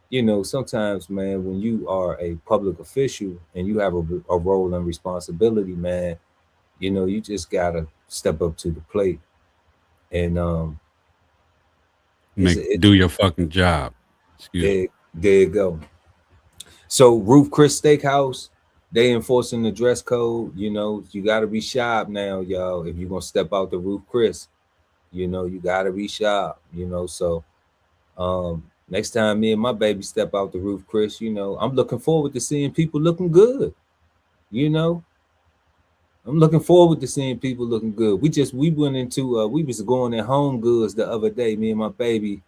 you know, sometimes, man, when you are a public official and you have a role and responsibility, man, you know, you just gotta step up to the plate and do your fucking job. There you go. So Ruth Chris Steakhouse, they enforcing the dress code. You know, you gotta be sharp now, y'all. If you're gonna step out the Ruth Chris, you know, you gotta be sharp, you know. So next time me and my baby step out the Ruth Chris, you know, I'm looking forward to seeing people looking good. You know, I'm looking forward to seeing people looking good. We went into we was going in Home Goods the other day, me and my baby,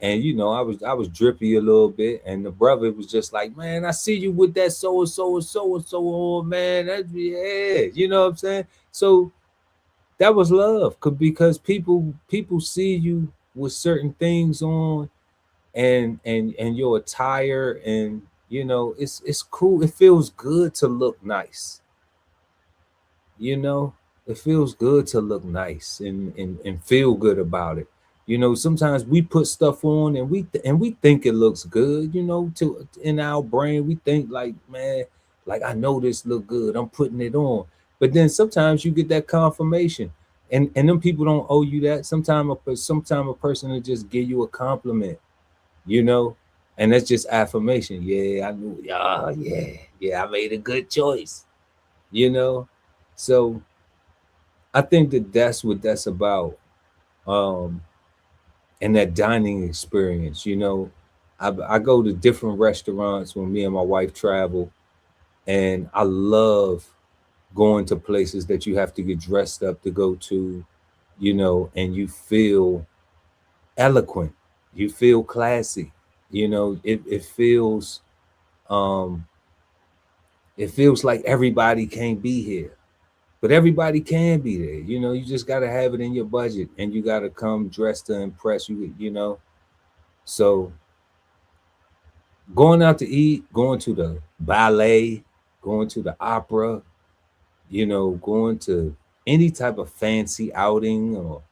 and you know, I was drippy a little bit, and the brother was just like, man, I see you with that so and so and so and so on, man. That's yeah, you know what I'm saying? So that was love, because people see you with certain things on, and your attire, and you know, it's cool. It feels good to look nice. You know, it feels good to look nice and feel good about it. You know, sometimes we put stuff on and we think it looks good, you know, to in our brain we think like, man, like I know this look good, I'm putting it on. But then sometimes you get that confirmation, and them people don't owe you that. Sometimes a person will just give you a compliment, you know, and that's just affirmation. Yeah, I knew. Yeah, I made a good choice, you know. So I think that's what that's about. And that dining experience, you know, I go to different restaurants when me and my wife travel, and I love going to places that you have to get dressed up to go to, you know, and you feel eloquent, you feel classy, you know, it feels like everybody can't be here. But everybody can be there. You know, you just got to have it in your budget, and you got to come dressed to impress you, you know. So going out to eat, going to the ballet, going to the opera, you know, going to any type of fancy outing, or,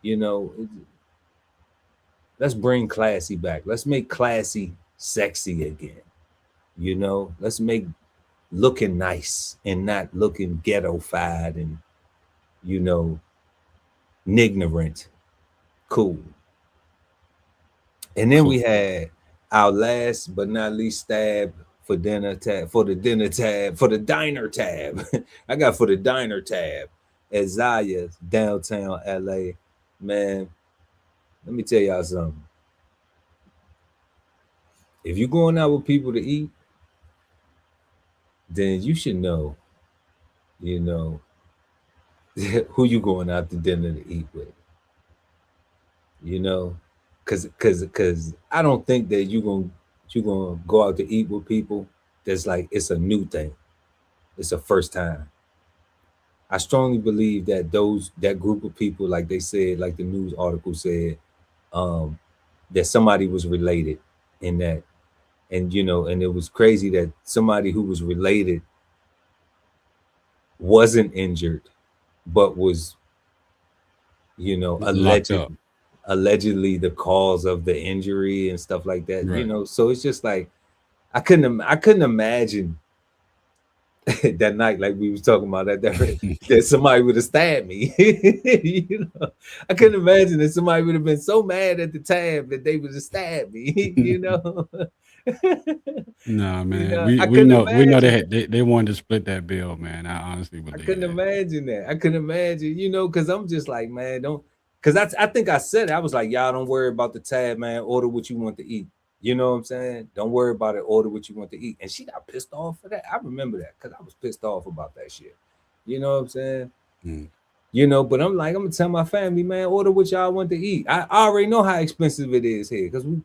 you know, let's bring classy back. Let's make classy sexy again. You know, let's make looking nice and not looking ghetto-fied and, you know, ignorant cool. And then we had our last but not least tab for dinner tab, for the dinner tab, for the diner tab. I got for the diner tab at Zaya, downtown LA. Man, let me tell y'all something. If you're going out with people to eat, then you should know, you know, who you going out to dinner to eat with. You know, cause I don't think that you're gonna go out to eat with people that's like it's a new thing. It's a first time. I strongly believe that that group of people, like they said, like the news article said, that somebody was related in that. And you know, and it was crazy that somebody who was related wasn't injured, but was, you know, allegedly the cause of the injury and stuff like that. Right. You know, so it's just like I couldn't imagine that night, like we was talking about that somebody would have stabbed me. You know, I couldn't imagine that somebody would have been so mad at the tab that they would have stabbed me. You know. Nah, man, you know, we know they wanted to split that bill, man. I honestly believe. I couldn't imagine that. I couldn't imagine, you know, because I'm just like, man, don't. Because I think I said it. I was like, y'all don't worry about the tab, man. Order what you want to eat. You know what I'm saying? Don't worry about it. Order what you want to eat. And she got pissed off for that. I remember that because I was pissed off about that shit. You know what I'm saying? You know, but I'm like, I'm gonna tell my family, man, order what y'all want to eat. I already know how expensive it is here because we've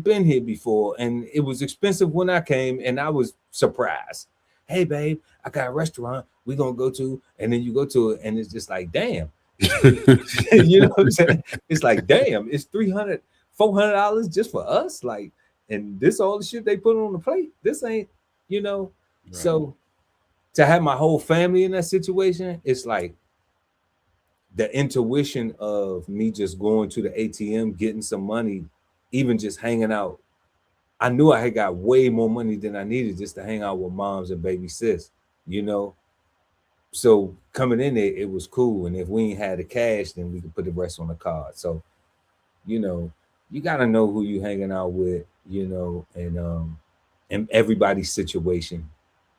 been here before, and it was expensive when I came, and I was surprised. Hey, babe, I got a restaurant we gonna go to, and then you go to it, and it's just like, damn. You know what I'm saying? It's like, damn, it's $300, $400 just for us, like, and this all the shit they put on the plate. This ain't, you know. Right. So to have my whole family in that situation, it's like the intuition of me just going to the ATM, getting some money, even just hanging out. I knew I had got way more money than I needed just to hang out with moms and baby sis, you know. So coming in there, it was cool. And if we ain't had the cash, then we could put the rest on the card. So, you know, you gotta know who you hanging out with, you know, and everybody's situation.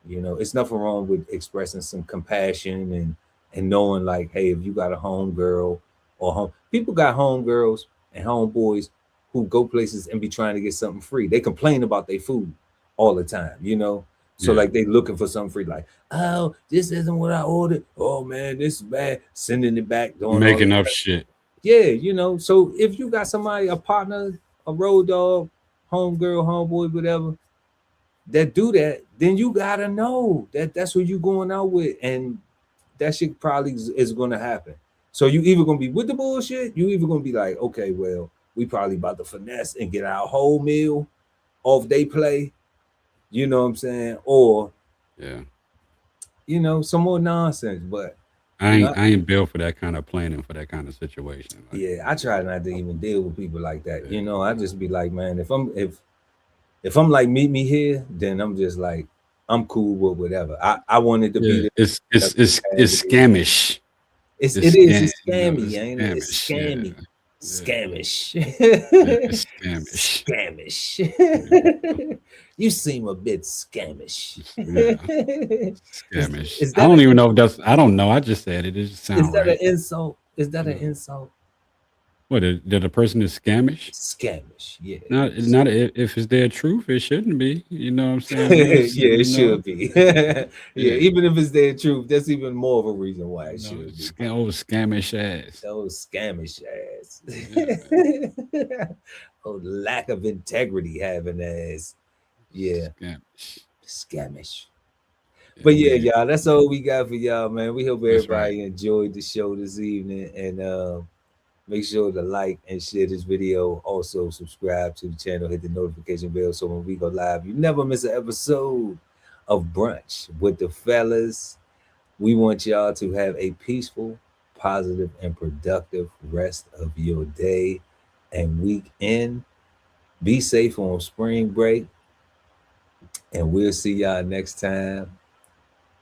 You know, it's nothing wrong with expressing some compassion and knowing like, hey, if you got a home girl or people got home girls and homeboys who go places and be trying to get something free. They complain about their food all the time, you know. So like they looking for something free, like, oh, this isn't what I ordered. Oh man, this is bad. Sending it back, making up shit. Yeah, you know. So if you got somebody, a partner, a road dog, homegirl, homeboy, whatever, that do that, then you gotta know that that's who you going out with, and that shit probably is gonna happen. So you either gonna be with the bullshit, you either gonna be like, okay, well, we probably about to finesse and get our whole meal off they play. You know what I'm saying? Or you know, some more nonsense. But I ain't built for that kind of planning, for that kind of situation. Like, I try not to even deal with people like that. You know, I just be like, man, if I'm like, meet me here, then I'm just like, I'm cool with whatever. I wanted to be there. It's scamish. It's scammy, ain't it? It's scammy. Scamish. Scamish. You seem a bit scamish. Scamish. I don't even know if that's, I don't know. I just said it. It just sounds right. Is that an insult? Is that an insult? What, that a person is scamish? Scamish, yeah. Not if it's their truth, it shouldn't be. You know what I'm saying? Yeah, it should be. Yeah, even if it's their truth, that's even more of a reason why it should be. Oh, scamish ass. Oh, scamish ass. Oh, lack of integrity having ass. Yeah. Scamish. Scamish. But yeah, y'all, that's all we got for y'all, man. We hope everybody enjoyed the show this evening, and make sure to like and share this video. Also, subscribe to the channel, hit the notification bell, so when we go live, you never miss an episode of Brunch with the fellas. We want y'all to have a peaceful, positive, and productive rest of your day and weekend. Be safe on spring break, and we'll see y'all next time.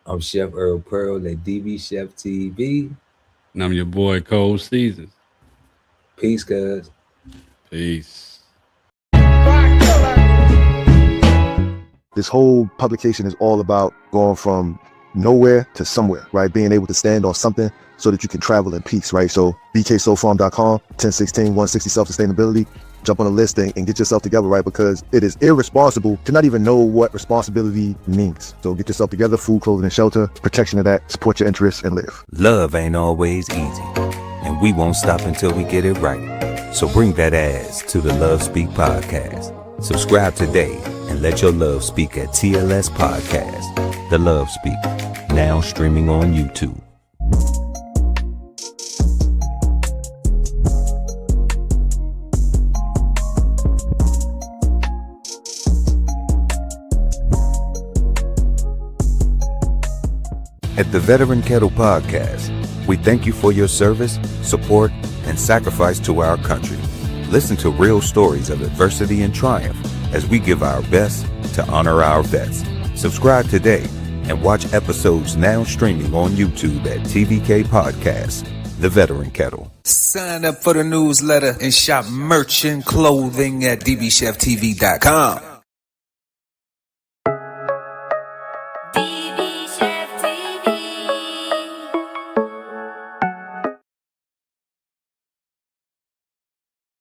I'm Chef Earl Pearl at DBCHEFTV. And I'm your boy, Cold Seasons. Peace, guys. Peace. This whole publication is all about going from nowhere to somewhere, right? Being able to stand on something so that you can travel in peace, right? So bksoulfarm.com, 1016, 160 self-sustainability. Jump on the list and get yourself together, right? Because it is irresponsible to not even know what responsibility means. So get yourself together, food, clothing, and shelter, protection of that, support your interests, and live. Love ain't always easy, and we won't stop until we get it right. So bring that ass to the Love Speak podcast. Subscribe today and let your love speak at TLS Podcast. The Love Speak, now streaming on YouTube. At the Veteran Kettle Podcast, we thank you for your service, support, and sacrifice to our country. Listen to real stories of adversity and triumph as we give our best to honor our vets. Subscribe today and watch episodes now streaming on YouTube at TVK Podcast, The Veteran Kettle. Sign up for the newsletter and shop merch and clothing at DBCHEFTV.com.